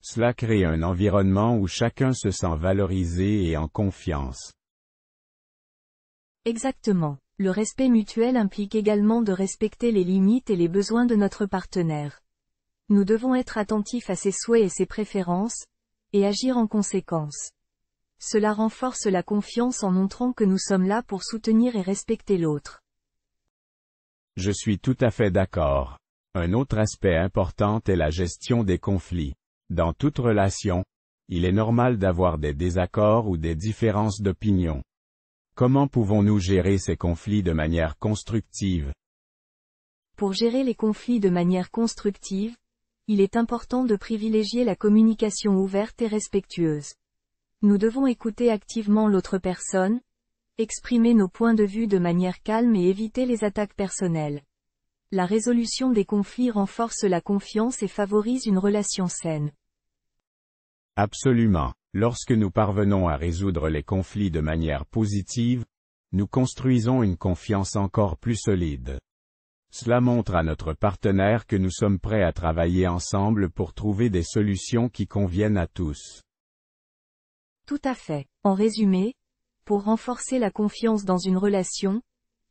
Cela crée un environnement où chacun se sent valorisé et en confiance. Exactement. Le respect mutuel implique également de respecter les limites et les besoins de notre partenaire. Nous devons être attentifs à ses souhaits et ses préférences, et agir en conséquence. Cela renforce la confiance en montrant que nous sommes là pour soutenir et respecter l'autre. Je suis tout à fait d'accord. Un autre aspect important est la gestion des conflits. Dans toute relation, il est normal d'avoir des désaccords ou des différences d'opinion. Comment pouvons-nous gérer ces conflits de manière constructive? Pour gérer les conflits de manière constructive, il est important de privilégier la communication ouverte et respectueuse. Nous devons écouter activement l'autre personne, exprimer nos points de vue de manière calme et éviter les attaques personnelles. La résolution des conflits renforce la confiance et favorise une relation saine. Absolument. Lorsque nous parvenons à résoudre les conflits de manière positive, nous construisons une confiance encore plus solide. Cela montre à notre partenaire que nous sommes prêts à travailler ensemble pour trouver des solutions qui conviennent à tous. Tout à fait. En résumé, pour renforcer la confiance dans une relation,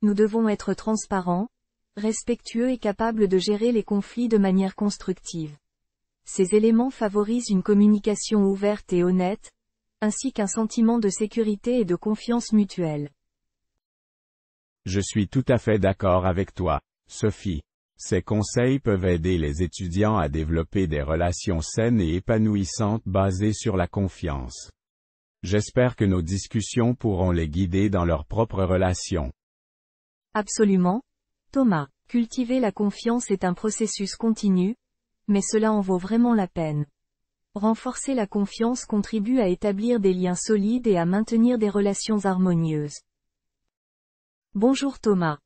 nous devons être transparents, respectueux et capables de gérer les conflits de manière constructive. Ces éléments favorisent une communication ouverte et honnête, ainsi qu'un sentiment de sécurité et de confiance mutuelle. Je suis tout à fait d'accord avec toi, Sophie. Ces conseils peuvent aider les étudiants à développer des relations saines et épanouissantes basées sur la confiance. J'espère que nos discussions pourront les guider dans leurs propres relations. Absolument, Thomas. Cultiver la confiance est un processus continu, mais cela en vaut vraiment la peine. Renforcer la confiance contribue à établir des liens solides et à maintenir des relations harmonieuses. Bonjour Thomas.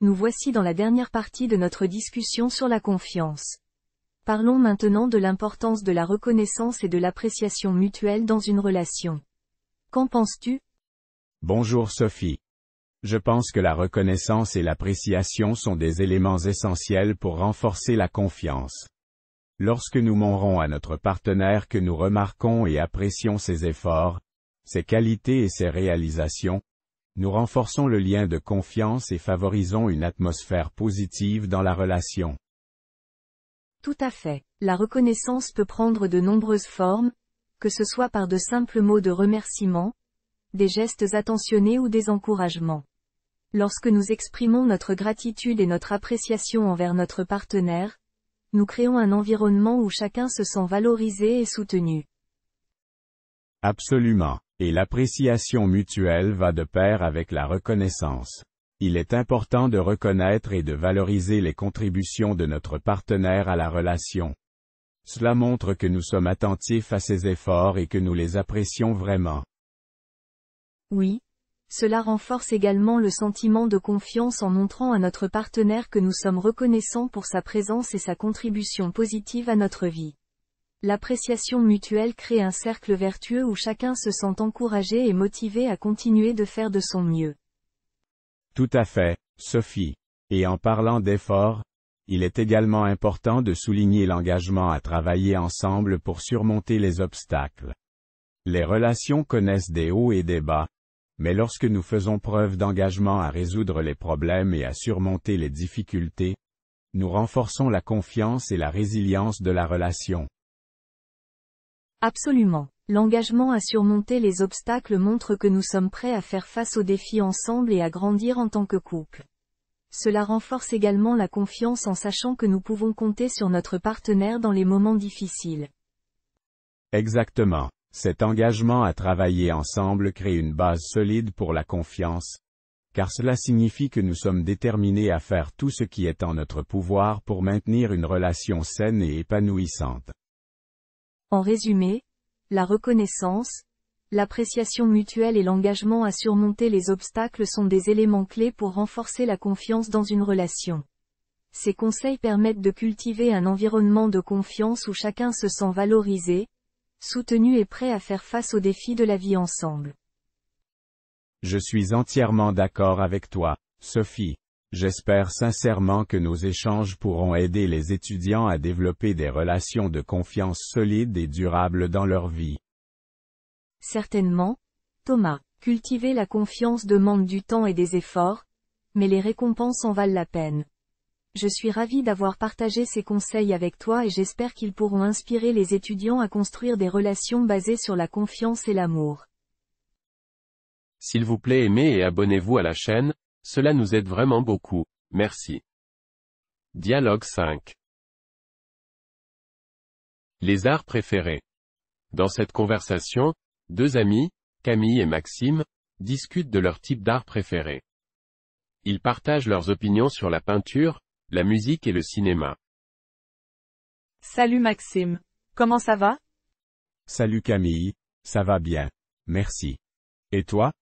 Nous voici dans la dernière partie de notre discussion sur la confiance. Parlons maintenant de l'importance de la reconnaissance et de l'appréciation mutuelle dans une relation. Qu'en penses-tu? Bonjour Sophie. Je pense que la reconnaissance et l'appréciation sont des éléments essentiels pour renforcer la confiance. Lorsque nous montrons à notre partenaire que nous remarquons et apprécions ses efforts, ses qualités et ses réalisations, nous renforçons le lien de confiance et favorisons une atmosphère positive dans la relation. Tout à fait. La reconnaissance peut prendre de nombreuses formes, que ce soit par de simples mots de remerciement, des gestes attentionnés ou des encouragements. Lorsque nous exprimons notre gratitude et notre appréciation envers notre partenaire, nous créons un environnement où chacun se sent valorisé et soutenu. Absolument. Et l'appréciation mutuelle va de pair avec la reconnaissance. Il est important de reconnaître et de valoriser les contributions de notre partenaire à la relation. Cela montre que nous sommes attentifs à ses efforts et que nous les apprécions vraiment. Oui. Cela renforce également le sentiment de confiance en montrant à notre partenaire que nous sommes reconnaissants pour sa présence et sa contribution positive à notre vie. L'appréciation mutuelle crée un cercle vertueux où chacun se sent encouragé et motivé à continuer de faire de son mieux. Tout à fait, Sophie. Et en parlant d'efforts, il est également important de souligner l'engagement à travailler ensemble pour surmonter les obstacles. Les relations connaissent des hauts et des bas, mais lorsque nous faisons preuve d'engagement à résoudre les problèmes et à surmonter les difficultés, nous renforçons la confiance et la résilience de la relation. Absolument. L'engagement à surmonter les obstacles montre que nous sommes prêts à faire face aux défis ensemble et à grandir en tant que couple. Cela renforce également la confiance en sachant que nous pouvons compter sur notre partenaire dans les moments difficiles. Exactement. Cet engagement à travailler ensemble crée une base solide pour la confiance, car cela signifie que nous sommes déterminés à faire tout ce qui est en notre pouvoir pour maintenir une relation saine et épanouissante. En résumé, la reconnaissance, l'appréciation mutuelle et l'engagement à surmonter les obstacles sont des éléments clés pour renforcer la confiance dans une relation. Ces conseils permettent de cultiver un environnement de confiance où chacun se sent valorisé, soutenu et prêt à faire face aux défis de la vie ensemble. Je suis entièrement d'accord avec toi, Sophie. J'espère sincèrement que nos échanges pourront aider les étudiants à développer des relations de confiance solides et durables dans leur vie. Certainement, Thomas. Cultiver la confiance demande du temps et des efforts, mais les récompenses en valent la peine. Je suis ravi d'avoir partagé ces conseils avec toi et j'espère qu'ils pourront inspirer les étudiants à construire des relations basées sur la confiance et l'amour. S'il vous plaît, aimez et abonnez-vous à la chaîne, cela nous aide vraiment beaucoup, merci. Dialogue 5. Les arts préférés. Dans cette conversation, deux amis, Camille et Maxime, discutent de leur type d'art préféré. Ils partagent leurs opinions sur la peinture, la musique et le cinéma. Salut Maxime. Comment ça va? Salut Camille, ça va bien, merci. Et toi?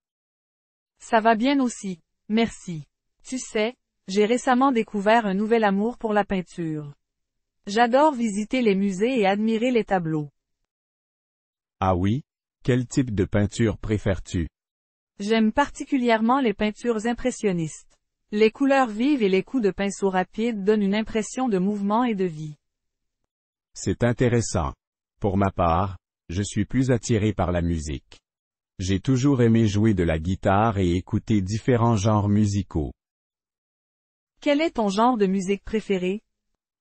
Ça va bien aussi, merci. Tu sais, j'ai récemment découvert un nouvel amour pour la peinture. J'adore visiter les musées et admirer les tableaux. Ah oui? Quel type de peinture préfères-tu? J'aime particulièrement les peintures impressionnistes. Les couleurs vives et les coups de pinceau rapides donnent une impression de mouvement et de vie. C'est intéressant. Pour ma part, je suis plus attiré par la musique. J'ai toujours aimé jouer de la guitare et écouter différents genres musicaux. Quel est ton genre de musique préféré?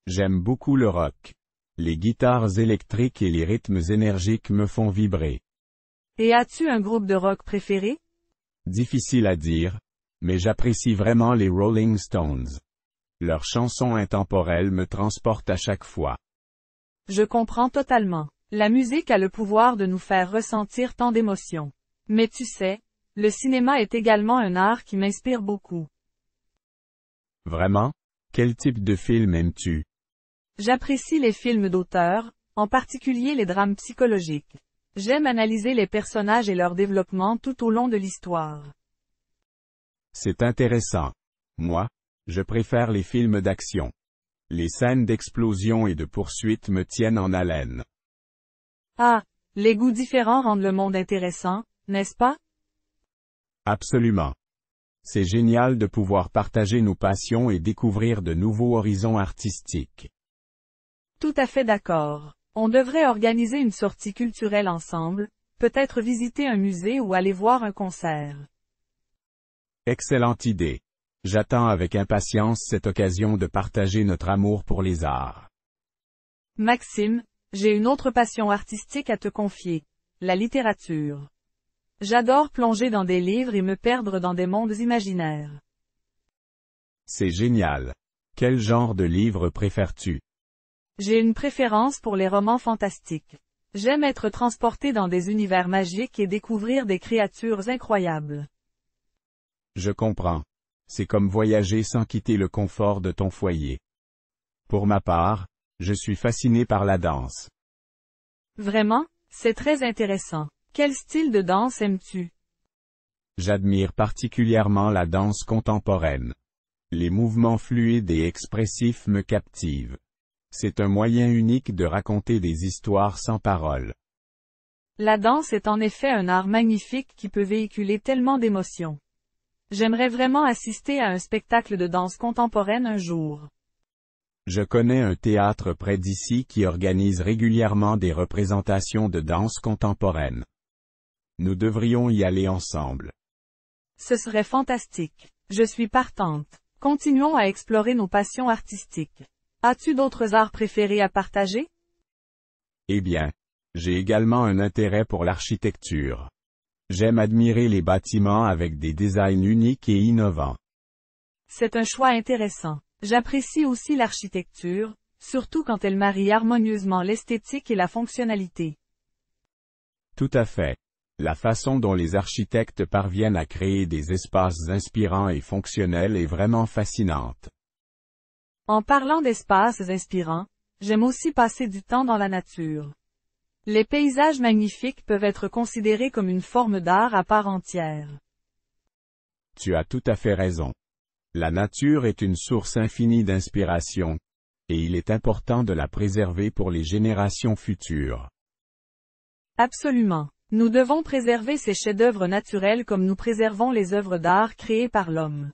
J'aime beaucoup le rock. Les guitares électriques et les rythmes énergiques me font vibrer. Et as-tu un groupe de rock préféré? Difficile à dire, mais j'apprécie vraiment les Rolling Stones. Leurs chansons intemporelles me transportent à chaque fois. Je comprends totalement. La musique a le pouvoir de nous faire ressentir tant d'émotions. Mais tu sais, le cinéma est également un art qui m'inspire beaucoup. Vraiment? Quel type de film aimes-tu? J'apprécie les films d'auteur, en particulier les drames psychologiques. J'aime analyser les personnages et leur développement tout au long de l'histoire. C'est intéressant. Moi, je préfère les films d'action. Les scènes d'explosion et de poursuite me tiennent en haleine. Ah, les goûts différents rendent le monde intéressant, n'est-ce pas? Absolument. C'est génial de pouvoir partager nos passions et découvrir de nouveaux horizons artistiques. Tout à fait d'accord. On devrait organiser une sortie culturelle ensemble, peut-être visiter un musée ou aller voir un concert. Excellente idée. J'attends avec impatience cette occasion de partager notre amour pour les arts. Maxime, j'ai une autre passion artistique à te confier, la littérature. J'adore plonger dans des livres et me perdre dans des mondes imaginaires. C'est génial. Quel genre de livre préfères-tu? J'ai une préférence pour les romans fantastiques. J'aime être transporté dans des univers magiques et découvrir des créatures incroyables. Je comprends. C'est comme voyager sans quitter le confort de ton foyer. Pour ma part, je suis fasciné par la danse. Vraiment? C'est très intéressant. Quel style de danse aimes-tu? J'admire particulièrement la danse contemporaine. Les mouvements fluides et expressifs me captivent. C'est un moyen unique de raconter des histoires sans paroles. La danse est en effet un art magnifique qui peut véhiculer tellement d'émotions. J'aimerais vraiment assister à un spectacle de danse contemporaine un jour. Je connais un théâtre près d'ici qui organise régulièrement des représentations de danse contemporaine. Nous devrions y aller ensemble. Ce serait fantastique. Je suis partante. Continuons à explorer nos passions artistiques. As-tu d'autres arts préférés à partager? Eh bien, j'ai également un intérêt pour l'architecture. J'aime admirer les bâtiments avec des designs uniques et innovants. C'est un choix intéressant. J'apprécie aussi l'architecture, surtout quand elle marie harmonieusement l'esthétique et la fonctionnalité. Tout à fait. La façon dont les architectes parviennent à créer des espaces inspirants et fonctionnels est vraiment fascinante. En parlant d'espaces inspirants, j'aime aussi passer du temps dans la nature. Les paysages magnifiques peuvent être considérés comme une forme d'art à part entière. Tu as tout à fait raison. La nature est une source infinie d'inspiration, et il est important de la préserver pour les générations futures. Absolument. Nous devons préserver ces chefs-d'œuvre naturels comme nous préservons les œuvres d'art créées par l'homme.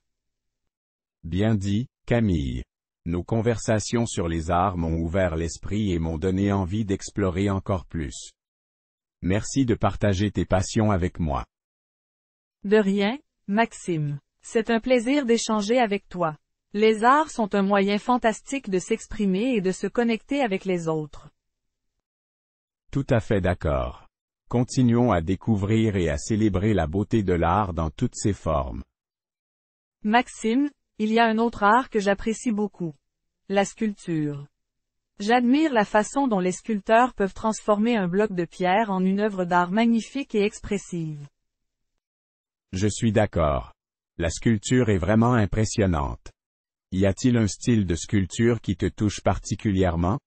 Bien dit, Camille. Nos conversations sur les arts m'ont ouvert l'esprit et m'ont donné envie d'explorer encore plus. Merci de partager tes passions avec moi. De rien, Maxime. C'est un plaisir d'échanger avec toi. Les arts sont un moyen fantastique de s'exprimer et de se connecter avec les autres. Tout à fait d'accord. Continuons à découvrir et à célébrer la beauté de l'art dans toutes ses formes. Maxime, il y a un autre art que j'apprécie beaucoup. La sculpture. J'admire la façon dont les sculpteurs peuvent transformer un bloc de pierre en une œuvre d'art magnifique et expressive. Je suis d'accord. La sculpture est vraiment impressionnante. Y a-t-il un style de sculpture qui te touche particulièrement?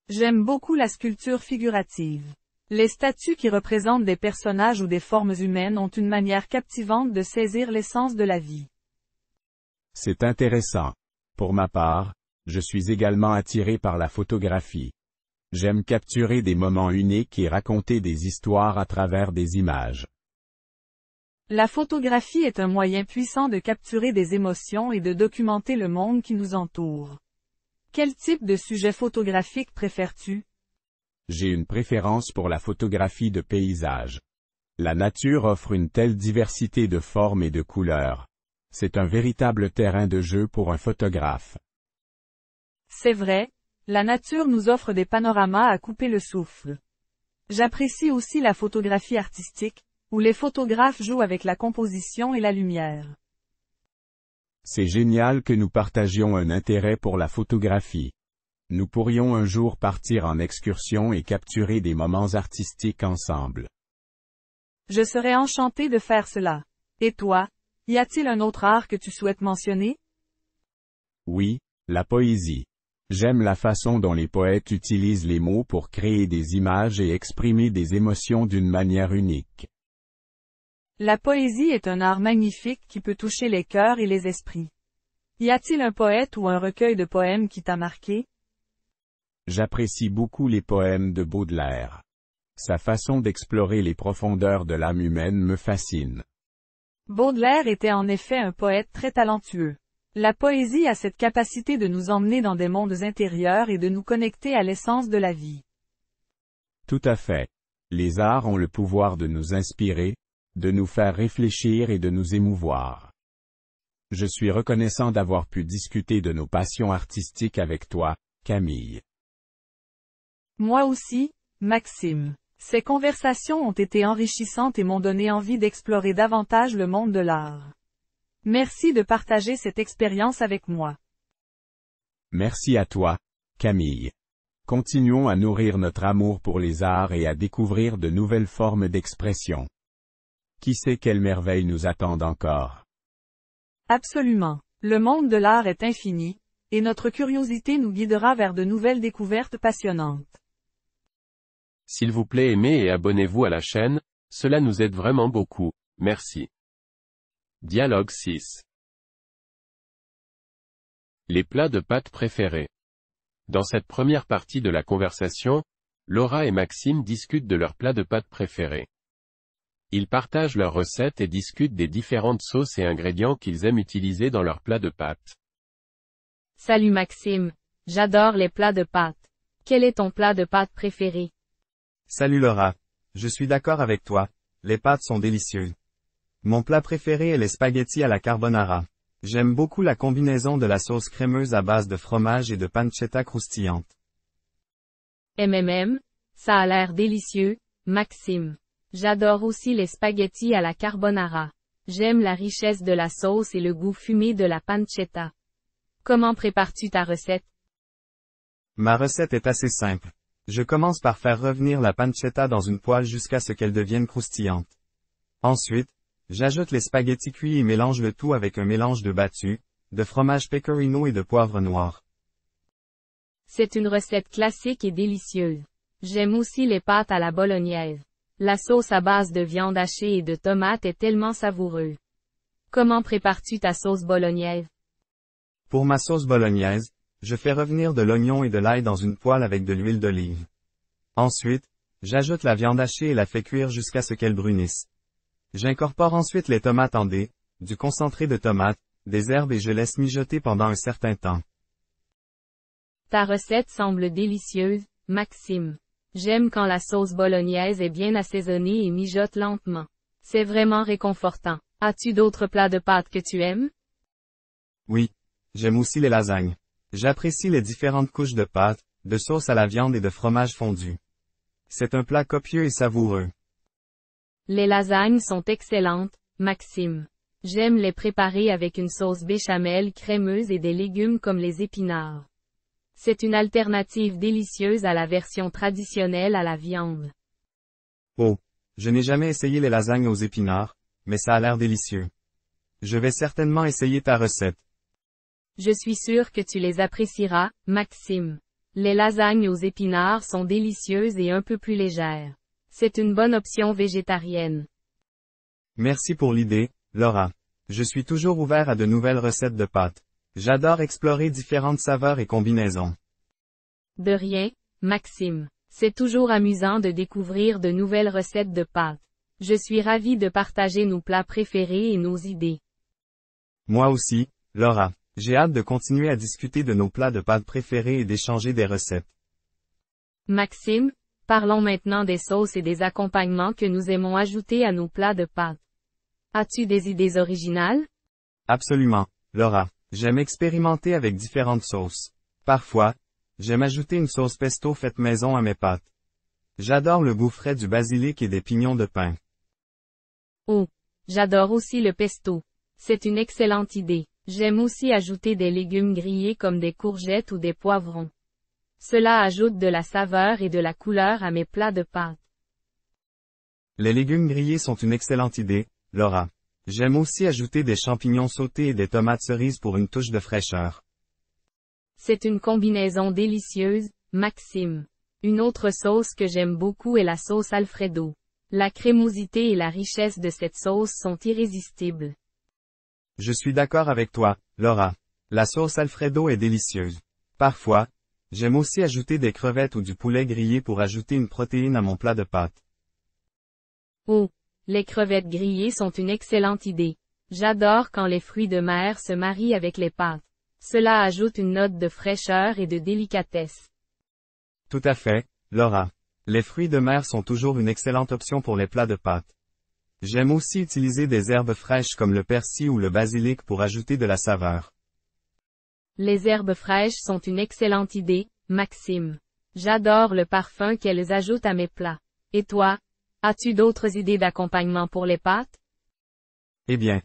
J'aime beaucoup la sculpture figurative. Les statues qui représentent des personnages ou des formes humaines ont une manière captivante de saisir l'essence de la vie. C'est intéressant. Pour ma part, je suis également attiré par la photographie. J'aime capturer des moments uniques et raconter des histoires à travers des images. La photographie est un moyen puissant de capturer des émotions et de documenter le monde qui nous entoure. Quel type de sujet photographique préfères-tu? J'ai une préférence pour la photographie de paysage. La nature offre une telle diversité de formes et de couleurs. C'est un véritable terrain de jeu pour un photographe. C'est vrai, la nature nous offre des panoramas à couper le souffle. J'apprécie aussi la photographie artistique, où les photographes jouent avec la composition et la lumière. C'est génial que nous partagions un intérêt pour la photographie. Nous pourrions un jour partir en excursion et capturer des moments artistiques ensemble. Je serais enchanté de faire cela. Et toi, y a-t-il un autre art que tu souhaites mentionner? Oui, la poésie. J'aime la façon dont les poètes utilisent les mots pour créer des images et exprimer des émotions d'une manière unique. La poésie est un art magnifique qui peut toucher les cœurs et les esprits. Y a-t-il un poète ou un recueil de poèmes qui t'a marqué? J'apprécie beaucoup les poèmes de Baudelaire. Sa façon d'explorer les profondeurs de l'âme humaine me fascine. Baudelaire était en effet un poète très talentueux. La poésie a cette capacité de nous emmener dans des mondes intérieurs et de nous connecter à l'essence de la vie. Tout à fait. Les arts ont le pouvoir de nous inspirer, de nous faire réfléchir et de nous émouvoir. Je suis reconnaissant d'avoir pu discuter de nos passions artistiques avec toi, Camille. Moi aussi, Maxime. Ces conversations ont été enrichissantes et m'ont donné envie d'explorer davantage le monde de l'art. Merci de partager cette expérience avec moi. Merci à toi, Camille. Continuons à nourrir notre amour pour les arts et à découvrir de nouvelles formes d'expression. Qui sait quelles merveilles nous attendent encore? Absolument. Le monde de l'art est infini, et notre curiosité nous guidera vers de nouvelles découvertes passionnantes. S'il vous plaît, aimez et abonnez-vous à la chaîne, cela nous aide vraiment beaucoup. Merci. Dialogue 6. Les plats de pâtes préférés. Dans cette première partie de la conversation, Laura et Maxime discutent de leurs plats de pâtes préférés. Ils partagent leurs recettes et discutent des différentes sauces et ingrédients qu'ils aiment utiliser dans leurs plats de pâtes. Salut Maxime. J'adore les plats de pâtes. Quel est ton plat de pâtes préféré? Salut Laura. Je suis d'accord avec toi. Les pâtes sont délicieuses. Mon plat préféré est les spaghettis à la carbonara. J'aime beaucoup la combinaison de la sauce crémeuse à base de fromage et de pancetta croustillante. Ça a l'air délicieux, Maxime. J'adore aussi les spaghettis à la carbonara. J'aime la richesse de la sauce et le goût fumé de la pancetta. Comment prépares-tu ta recette? Ma recette est assez simple. Je commence par faire revenir la pancetta dans une poêle jusqu'à ce qu'elle devienne croustillante. Ensuite, j'ajoute les spaghettis cuits et mélange le tout avec un mélange de battu, de fromage pecorino et de poivre noir. C'est une recette classique et délicieuse. J'aime aussi les pâtes à la bolognaise. La sauce à base de viande hachée et de tomates est tellement savoureuse. Comment prépares-tu ta sauce bolognaise? Pour ma sauce bolognaise, je fais revenir de l'oignon et de l'ail dans une poêle avec de l'huile d'olive. Ensuite, j'ajoute la viande hachée et la fais cuire jusqu'à ce qu'elle brunisse. J'incorpore ensuite les tomates en dés, du concentré de tomate, des herbes et je laisse mijoter pendant un certain temps. Ta recette semble délicieuse, Maxime. J'aime quand la sauce bolognaise est bien assaisonnée et mijote lentement. C'est vraiment réconfortant. As-tu d'autres plats de pâtes que tu aimes? Oui. J'aime aussi les lasagnes. J'apprécie les différentes couches de pâte, de sauce à la viande et de fromage fondu. C'est un plat copieux et savoureux. Les lasagnes sont excellentes, Maxime. J'aime les préparer avec une sauce béchamel crémeuse et des légumes comme les épinards. C'est une alternative délicieuse à la version traditionnelle à la viande. Oh, je n'ai jamais essayé les lasagnes aux épinards, mais ça a l'air délicieux. Je vais certainement essayer ta recette. Je suis sûr que tu les apprécieras, Maxime. Les lasagnes aux épinards sont délicieuses et un peu plus légères. C'est une bonne option végétarienne. Merci pour l'idée, Laura. Je suis toujours ouvert à de nouvelles recettes de pâtes. J'adore explorer différentes saveurs et combinaisons. De rien, Maxime. C'est toujours amusant de découvrir de nouvelles recettes de pâtes. Je suis ravi de partager nos plats préférés et nos idées. Moi aussi, Laura. J'ai hâte de continuer à discuter de nos plats de pâtes préférés et d'échanger des recettes. Maxime, parlons maintenant des sauces et des accompagnements que nous aimons ajouter à nos plats de pâtes. As-tu des idées originales? Absolument, Laura. J'aime expérimenter avec différentes sauces. Parfois, j'aime ajouter une sauce pesto faite maison à mes pâtes. J'adore le goût frais du basilic et des pignons de pin. Oh, j'adore aussi le pesto. C'est une excellente idée. J'aime aussi ajouter des légumes grillés comme des courgettes ou des poivrons. Cela ajoute de la saveur et de la couleur à mes plats de pâtes. Les légumes grillés sont une excellente idée, Laura. J'aime aussi ajouter des champignons sautés et des tomates cerises pour une touche de fraîcheur. C'est une combinaison délicieuse, Maxime. Une autre sauce que j'aime beaucoup est la sauce Alfredo. La crémosité et la richesse de cette sauce sont irrésistibles. Je suis d'accord avec toi, Laura. La sauce Alfredo est délicieuse. Parfois, j'aime aussi ajouter des crevettes ou du poulet grillé pour ajouter une protéine à mon plat de pâtes. Oh, les crevettes grillées sont une excellente idée. J'adore quand les fruits de mer se marient avec les pâtes. Cela ajoute une note de fraîcheur et de délicatesse. Tout à fait, Laura. Les fruits de mer sont toujours une excellente option pour les plats de pâtes. J'aime aussi utiliser des herbes fraîches comme le persil ou le basilic pour ajouter de la saveur. Les herbes fraîches sont une excellente idée, Maxime. J'adore le parfum qu'elles ajoutent à mes plats. Et toi, as-tu d'autres idées d'accompagnement pour les pâtes? Eh bien,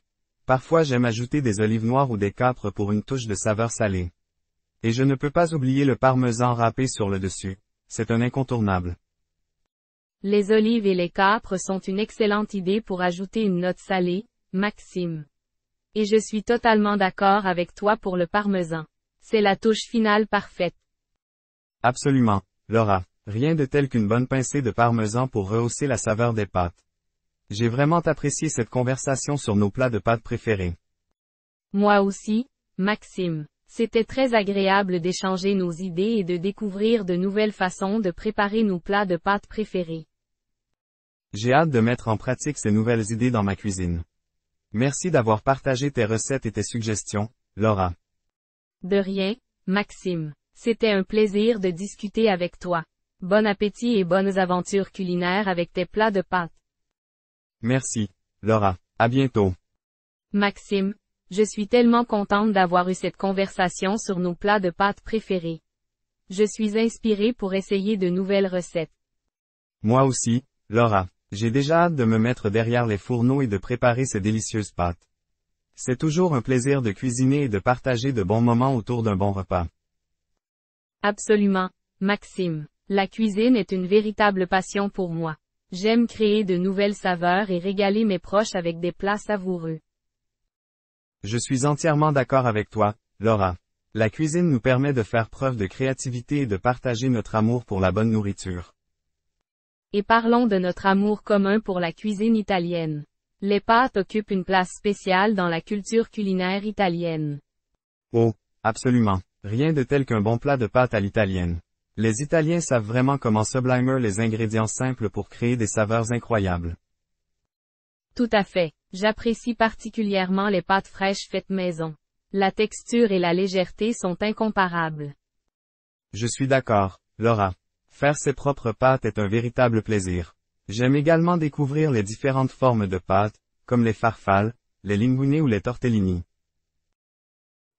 parfois j'aime ajouter des olives noires ou des capres pour une touche de saveur salée. Et je ne peux pas oublier le parmesan râpé sur le dessus. C'est un incontournable. Les olives et les capres sont une excellente idée pour ajouter une note salée, Maxime. Et je suis totalement d'accord avec toi pour le parmesan. C'est la touche finale parfaite. Absolument, Laura. Rien de tel qu'une bonne pincée de parmesan pour rehausser la saveur des pâtes. J'ai vraiment apprécié cette conversation sur nos plats de pâtes préférés. Moi aussi, Maxime. C'était très agréable d'échanger nos idées et de découvrir de nouvelles façons de préparer nos plats de pâtes préférés. J'ai hâte de mettre en pratique ces nouvelles idées dans ma cuisine. Merci d'avoir partagé tes recettes et tes suggestions, Laura. De rien, Maxime. C'était un plaisir de discuter avec toi. Bon appétit et bonnes aventures culinaires avec tes plats de pâtes. Merci, Laura. À bientôt. Maxime, je suis tellement contente d'avoir eu cette conversation sur nos plats de pâtes préférés. Je suis inspirée pour essayer de nouvelles recettes. Moi aussi, Laura. J'ai déjà hâte de me mettre derrière les fourneaux et de préparer ces délicieuses pâtes. C'est toujours un plaisir de cuisiner et de partager de bons moments autour d'un bon repas. Absolument, Maxime. La cuisine est une véritable passion pour moi. J'aime créer de nouvelles saveurs et régaler mes proches avec des plats savoureux. Je suis entièrement d'accord avec toi, Laura. La cuisine nous permet de faire preuve de créativité et de partager notre amour pour la bonne nourriture. Et parlons de notre amour commun pour la cuisine italienne. Les pâtes occupent une place spéciale dans la culture culinaire italienne. Oh, absolument. Rien de tel qu'un bon plat de pâtes à l'italienne. Les Italiens savent vraiment comment sublimer les ingrédients simples pour créer des saveurs incroyables. Tout à fait. J'apprécie particulièrement les pâtes fraîches faites maison. La texture et la légèreté sont incomparables. Je suis d'accord, Laura. Faire ses propres pâtes est un véritable plaisir. J'aime également découvrir les différentes formes de pâtes, comme les farfales, les linguine ou les tortellini.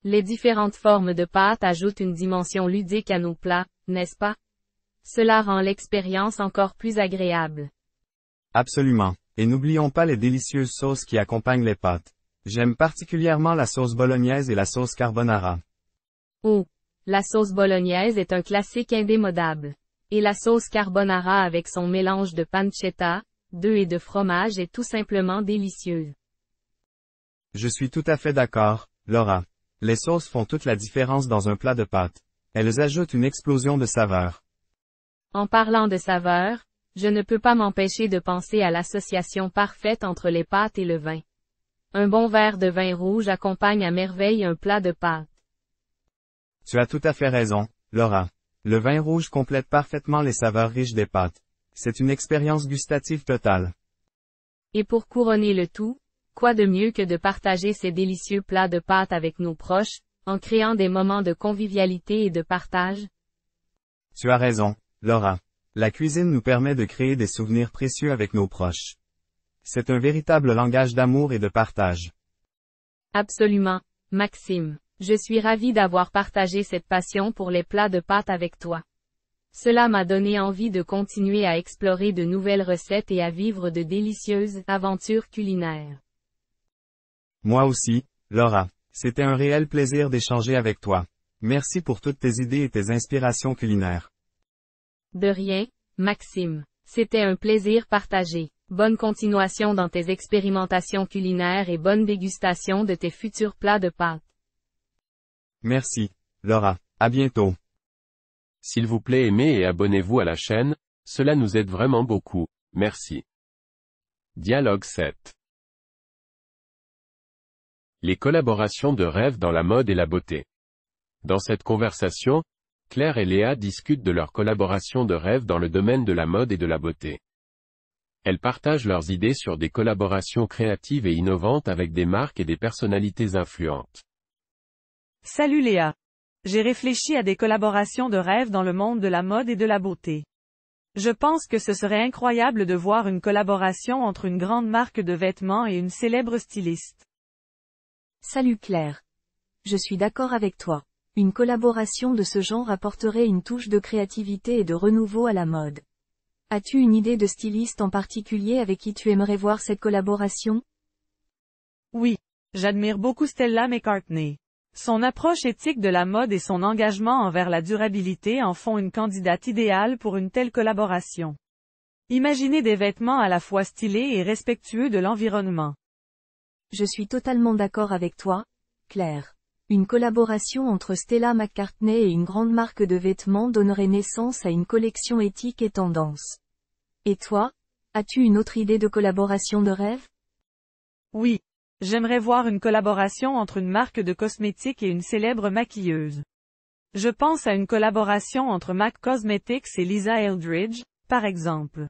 Les différentes formes de pâtes ajoutent une dimension ludique à nos plats, n'est-ce pas? Cela rend l'expérience encore plus agréable. Absolument. Et n'oublions pas les délicieuses sauces qui accompagnent les pâtes. J'aime particulièrement la sauce bolognaise et la sauce carbonara. Oh! La sauce bolognaise est un classique indémodable. Et la sauce carbonara avec son mélange de pancetta, d'œufs et de fromage est tout simplement délicieuse. Je suis tout à fait d'accord, Laura. Les sauces font toute la différence dans un plat de pâtes. Elles ajoutent une explosion de saveurs. En parlant de saveurs, je ne peux pas m'empêcher de penser à l'association parfaite entre les pâtes et le vin. Un bon verre de vin rouge accompagne à merveille un plat de pâtes. Tu as tout à fait raison, Laura. Le vin rouge complète parfaitement les saveurs riches des pâtes. C'est une expérience gustative totale. Et pour couronner le tout, quoi de mieux que de partager ces délicieux plats de pâtes avec nos proches, en créant des moments de convivialité et de partage? Tu as raison, Laura. La cuisine nous permet de créer des souvenirs précieux avec nos proches. C'est un véritable langage d'amour et de partage. Absolument, Maxime. Je suis ravie d'avoir partagé cette passion pour les plats de pâtes avec toi. Cela m'a donné envie de continuer à explorer de nouvelles recettes et à vivre de délicieuses aventures culinaires. Moi aussi, Laura. C'était un réel plaisir d'échanger avec toi. Merci pour toutes tes idées et tes inspirations culinaires. De rien, Maxime. C'était un plaisir partagé. Bonne continuation dans tes expérimentations culinaires et bonne dégustation de tes futurs plats de pâtes. Merci, Laura. À bientôt. S'il vous plaît, aimez et abonnez-vous à la chaîne, cela nous aide vraiment beaucoup. Merci. Dialogue 7. Les collaborations de rêve dans la mode et la beauté. Dans cette conversation, Claire et Léa discutent de leur collaboration de rêve dans le domaine de la mode et de la beauté. Elles partagent leurs idées sur des collaborations créatives et innovantes avec des marques et des personnalités influentes. Salut Léa. J'ai réfléchi à des collaborations de rêve dans le monde de la mode et de la beauté. Je pense que ce serait incroyable de voir une collaboration entre une grande marque de vêtements et une célèbre styliste. Salut Claire. Je suis d'accord avec toi. Une collaboration de ce genre apporterait une touche de créativité et de renouveau à la mode. As-tu une idée de styliste en particulier avec qui tu aimerais voir cette collaboration? Oui, j'admire beaucoup Stella McCartney. Son approche éthique de la mode et son engagement envers la durabilité en font une candidate idéale pour une telle collaboration. Imaginez des vêtements à la fois stylés et respectueux de l'environnement. Je suis totalement d'accord avec toi, Claire. Une collaboration entre Stella McCartney et une grande marque de vêtements donnerait naissance à une collection éthique et tendance. Et toi, as-tu une autre idée de collaboration de rêve? Oui. J'aimerais voir une collaboration entre une marque de cosmétiques et une célèbre maquilleuse. Je pense à une collaboration entre MAC Cosmetics et Lisa Eldridge, par exemple.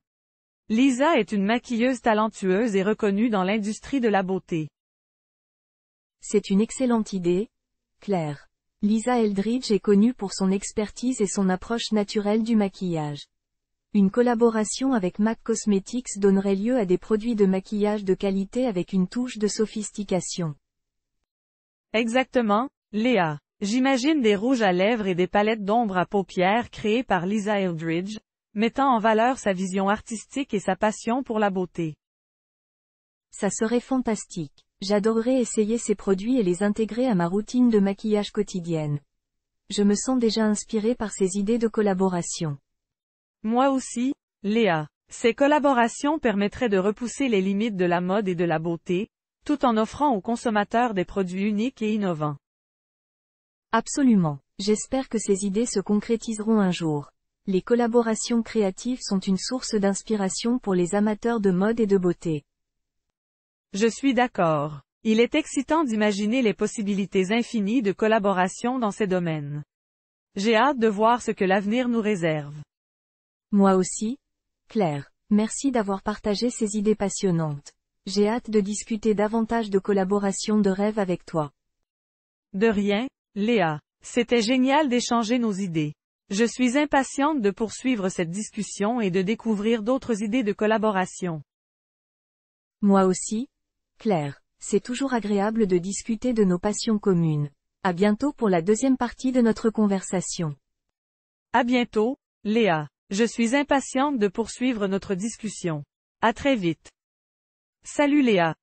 Lisa est une maquilleuse talentueuse et reconnue dans l'industrie de la beauté. C'est une excellente idée, Claire. Lisa Eldridge est connue pour son expertise et son approche naturelle du maquillage. Une collaboration avec MAC Cosmetics donnerait lieu à des produits de maquillage de qualité avec une touche de sophistication. Exactement, Léa. J'imagine des rouges à lèvres et des palettes d'ombre à paupières créées par Lisa Eldridge, mettant en valeur sa vision artistique et sa passion pour la beauté. Ça serait fantastique. J'adorerais essayer ces produits et les intégrer à ma routine de maquillage quotidienne. Je me sens déjà inspirée par ces idées de collaboration. Moi aussi, Léa. Ces collaborations permettraient de repousser les limites de la mode et de la beauté, tout en offrant aux consommateurs des produits uniques et innovants. Absolument. J'espère que ces idées se concrétiseront un jour. Les collaborations créatives sont une source d'inspiration pour les amateurs de mode et de beauté. Je suis d'accord. Il est excitant d'imaginer les possibilités infinies de collaboration dans ces domaines. J'ai hâte de voir ce que l'avenir nous réserve. Moi aussi, Claire. Merci d'avoir partagé ces idées passionnantes. J'ai hâte de discuter davantage de collaborations de rêve avec toi. De rien, Léa. C'était génial d'échanger nos idées. Je suis impatiente de poursuivre cette discussion et de découvrir d'autres idées de collaboration. Moi aussi, Claire. C'est toujours agréable de discuter de nos passions communes. À bientôt pour la deuxième partie de notre conversation. À bientôt, Léa. Je suis impatiente de poursuivre notre discussion. À très vite. Salut Léa.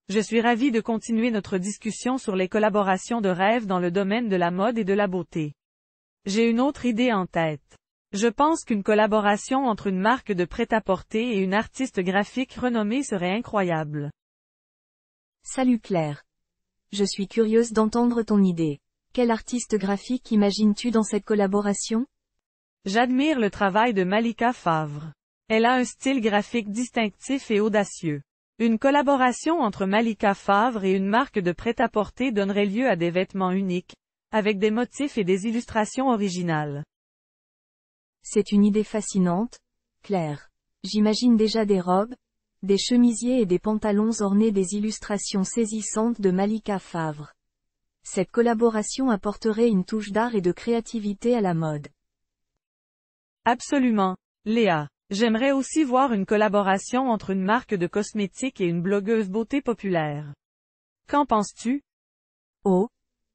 Je suis ravie de continuer notre discussion sur les collaborations de rêve dans le domaine de la mode et de la beauté. J'ai une autre idée en tête. Je pense qu'une collaboration entre une marque de prêt-à-porter et une artiste graphique renommée serait incroyable. Salut Claire. Je suis curieuse d'entendre ton idée. Quel artiste graphique imagines-tu dans cette collaboration? J'admire le travail de Malika Favre. Elle a un style graphique distinctif et audacieux. Une collaboration entre Malika Favre et une marque de prêt-à-porter donnerait lieu à des vêtements uniques, avec des motifs et des illustrations originales. C'est une idée fascinante, Claire. J'imagine déjà des robes, des chemisiers et des pantalons ornés des illustrations saisissantes de Malika Favre. Cette collaboration apporterait une touche d'art et de créativité à la mode. Absolument, Léa. J'aimerais aussi voir une collaboration entre une marque de cosmétiques et une blogueuse beauté populaire. Qu'en penses-tu? Oh,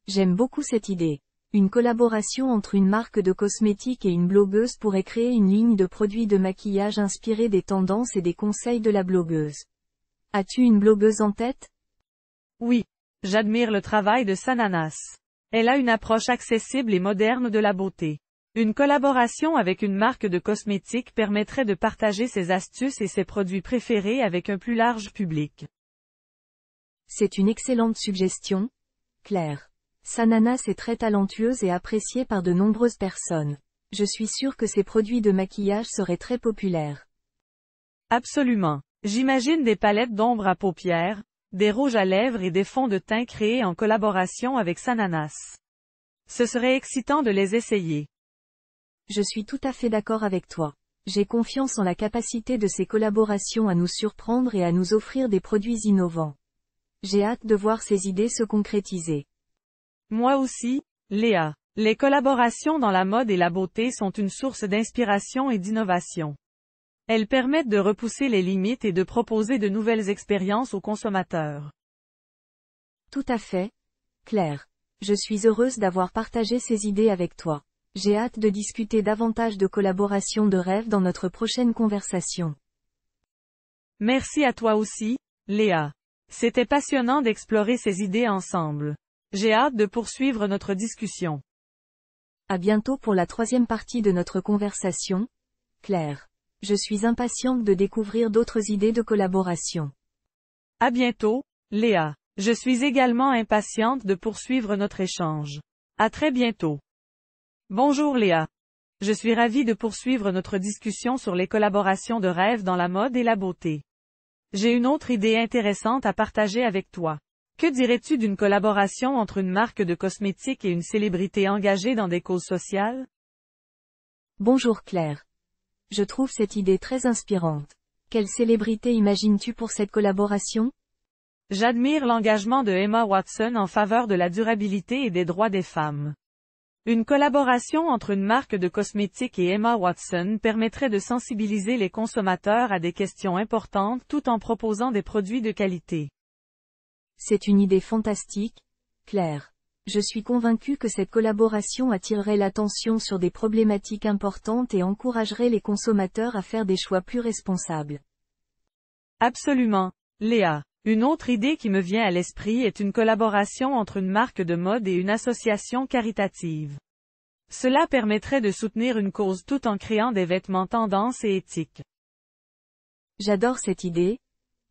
j'aime beaucoup cette idée. Une collaboration entre une marque de cosmétiques et une blogueuse pourrait créer une ligne de produits de maquillage inspirée des tendances et des conseils de la blogueuse. As-tu une blogueuse en tête? Oui. J'admire le travail de Sananas. Elle a une approche accessible et moderne de la beauté. Une collaboration avec une marque de cosmétiques permettrait de partager ses astuces et ses produits préférés avec un plus large public. C'est une excellente suggestion, Claire. Sananas est très talentueuse et appréciée par de nombreuses personnes. Je suis sûre que ses produits de maquillage seraient très populaires. Absolument. J'imagine des palettes d'ombre à paupières, des rouges à lèvres et des fonds de teint créés en collaboration avec Sananas. Ce serait excitant de les essayer. Je suis tout à fait d'accord avec toi. J'ai confiance en la capacité de ces collaborations à nous surprendre et à nous offrir des produits innovants. J'ai hâte de voir ces idées se concrétiser. Moi aussi, Léa. Les collaborations dans la mode et la beauté sont une source d'inspiration et d'innovation. Elles permettent de repousser les limites et de proposer de nouvelles expériences aux consommateurs. Tout à fait, Claire. Je suis heureuse d'avoir partagé ces idées avec toi. J'ai hâte de discuter davantage de collaborations de rêve dans notre prochaine conversation. Merci à toi aussi, Léa. C'était passionnant d'explorer ces idées ensemble. J'ai hâte de poursuivre notre discussion. À bientôt pour la troisième partie de notre conversation, Claire. Je suis impatiente de découvrir d'autres idées de collaboration. À bientôt, Léa. Je suis également impatiente de poursuivre notre échange. À très bientôt. Bonjour Léa. Je suis ravie de poursuivre notre discussion sur les collaborations de rêve dans la mode et la beauté. J'ai une autre idée intéressante à partager avec toi. Que dirais-tu d'une collaboration entre une marque de cosmétiques et une célébrité engagée dans des causes sociales? Bonjour Claire. Je trouve cette idée très inspirante. Quelle célébrité imagines-tu pour cette collaboration? J'admire l'engagement de Emma Watson en faveur de la durabilité et des droits des femmes. Une collaboration entre une marque de cosmétiques et Emma Watson permettrait de sensibiliser les consommateurs à des questions importantes tout en proposant des produits de qualité. C'est une idée fantastique, Claire. Je suis convaincue que cette collaboration attirerait l'attention sur des problématiques importantes et encouragerait les consommateurs à faire des choix plus responsables. Absolument, Léa. Une autre idée qui me vient à l'esprit est une collaboration entre une marque de mode et une association caritative. Cela permettrait de soutenir une cause tout en créant des vêtements tendance et éthiques. J'adore cette idée,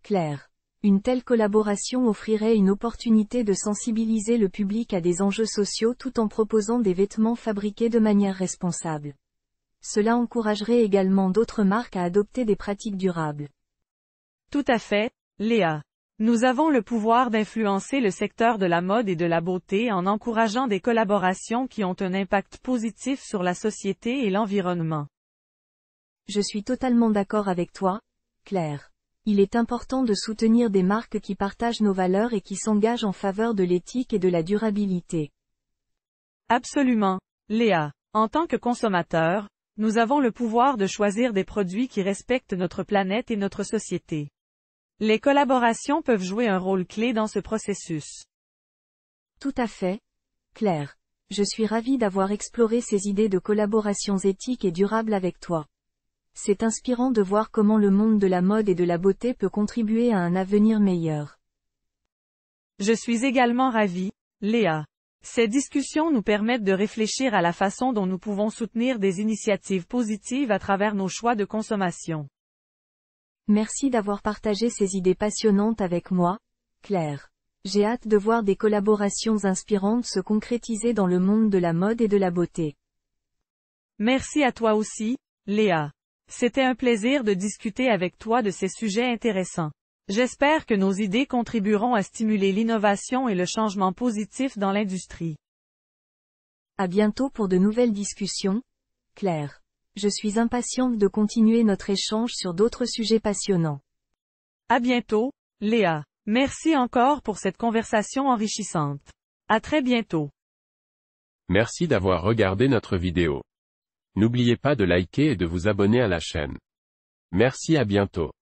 Claire. Une telle collaboration offrirait une opportunité de sensibiliser le public à des enjeux sociaux tout en proposant des vêtements fabriqués de manière responsable. Cela encouragerait également d'autres marques à adopter des pratiques durables. Tout à fait, Léa. Nous avons le pouvoir d'influencer le secteur de la mode et de la beauté en encourageant des collaborations qui ont un impact positif sur la société et l'environnement. Je suis totalement d'accord avec toi, Claire. Il est important de soutenir des marques qui partagent nos valeurs et qui s'engagent en faveur de l'éthique et de la durabilité. Absolument, Léa. En tant que consommateurs, nous avons le pouvoir de choisir des produits qui respectent notre planète et notre société. Les collaborations peuvent jouer un rôle clé dans ce processus. Tout à fait, Claire. Je suis ravie d'avoir exploré ces idées de collaborations éthiques et durables avec toi. C'est inspirant de voir comment le monde de la mode et de la beauté peut contribuer à un avenir meilleur. Je suis également ravie, Léa. Ces discussions nous permettent de réfléchir à la façon dont nous pouvons soutenir des initiatives positives à travers nos choix de consommation. Merci d'avoir partagé ces idées passionnantes avec moi, Claire. J'ai hâte de voir des collaborations inspirantes se concrétiser dans le monde de la mode et de la beauté. Merci à toi aussi, Léa. C'était un plaisir de discuter avec toi de ces sujets intéressants. J'espère que nos idées contribueront à stimuler l'innovation et le changement positif dans l'industrie. À bientôt pour de nouvelles discussions, Claire. Je suis impatiente de continuer notre échange sur d'autres sujets passionnants. À bientôt, Léa. Merci encore pour cette conversation enrichissante. À très bientôt. Merci d'avoir regardé notre vidéo. N'oubliez pas de liker et de vous abonner à la chaîne. Merci, à bientôt.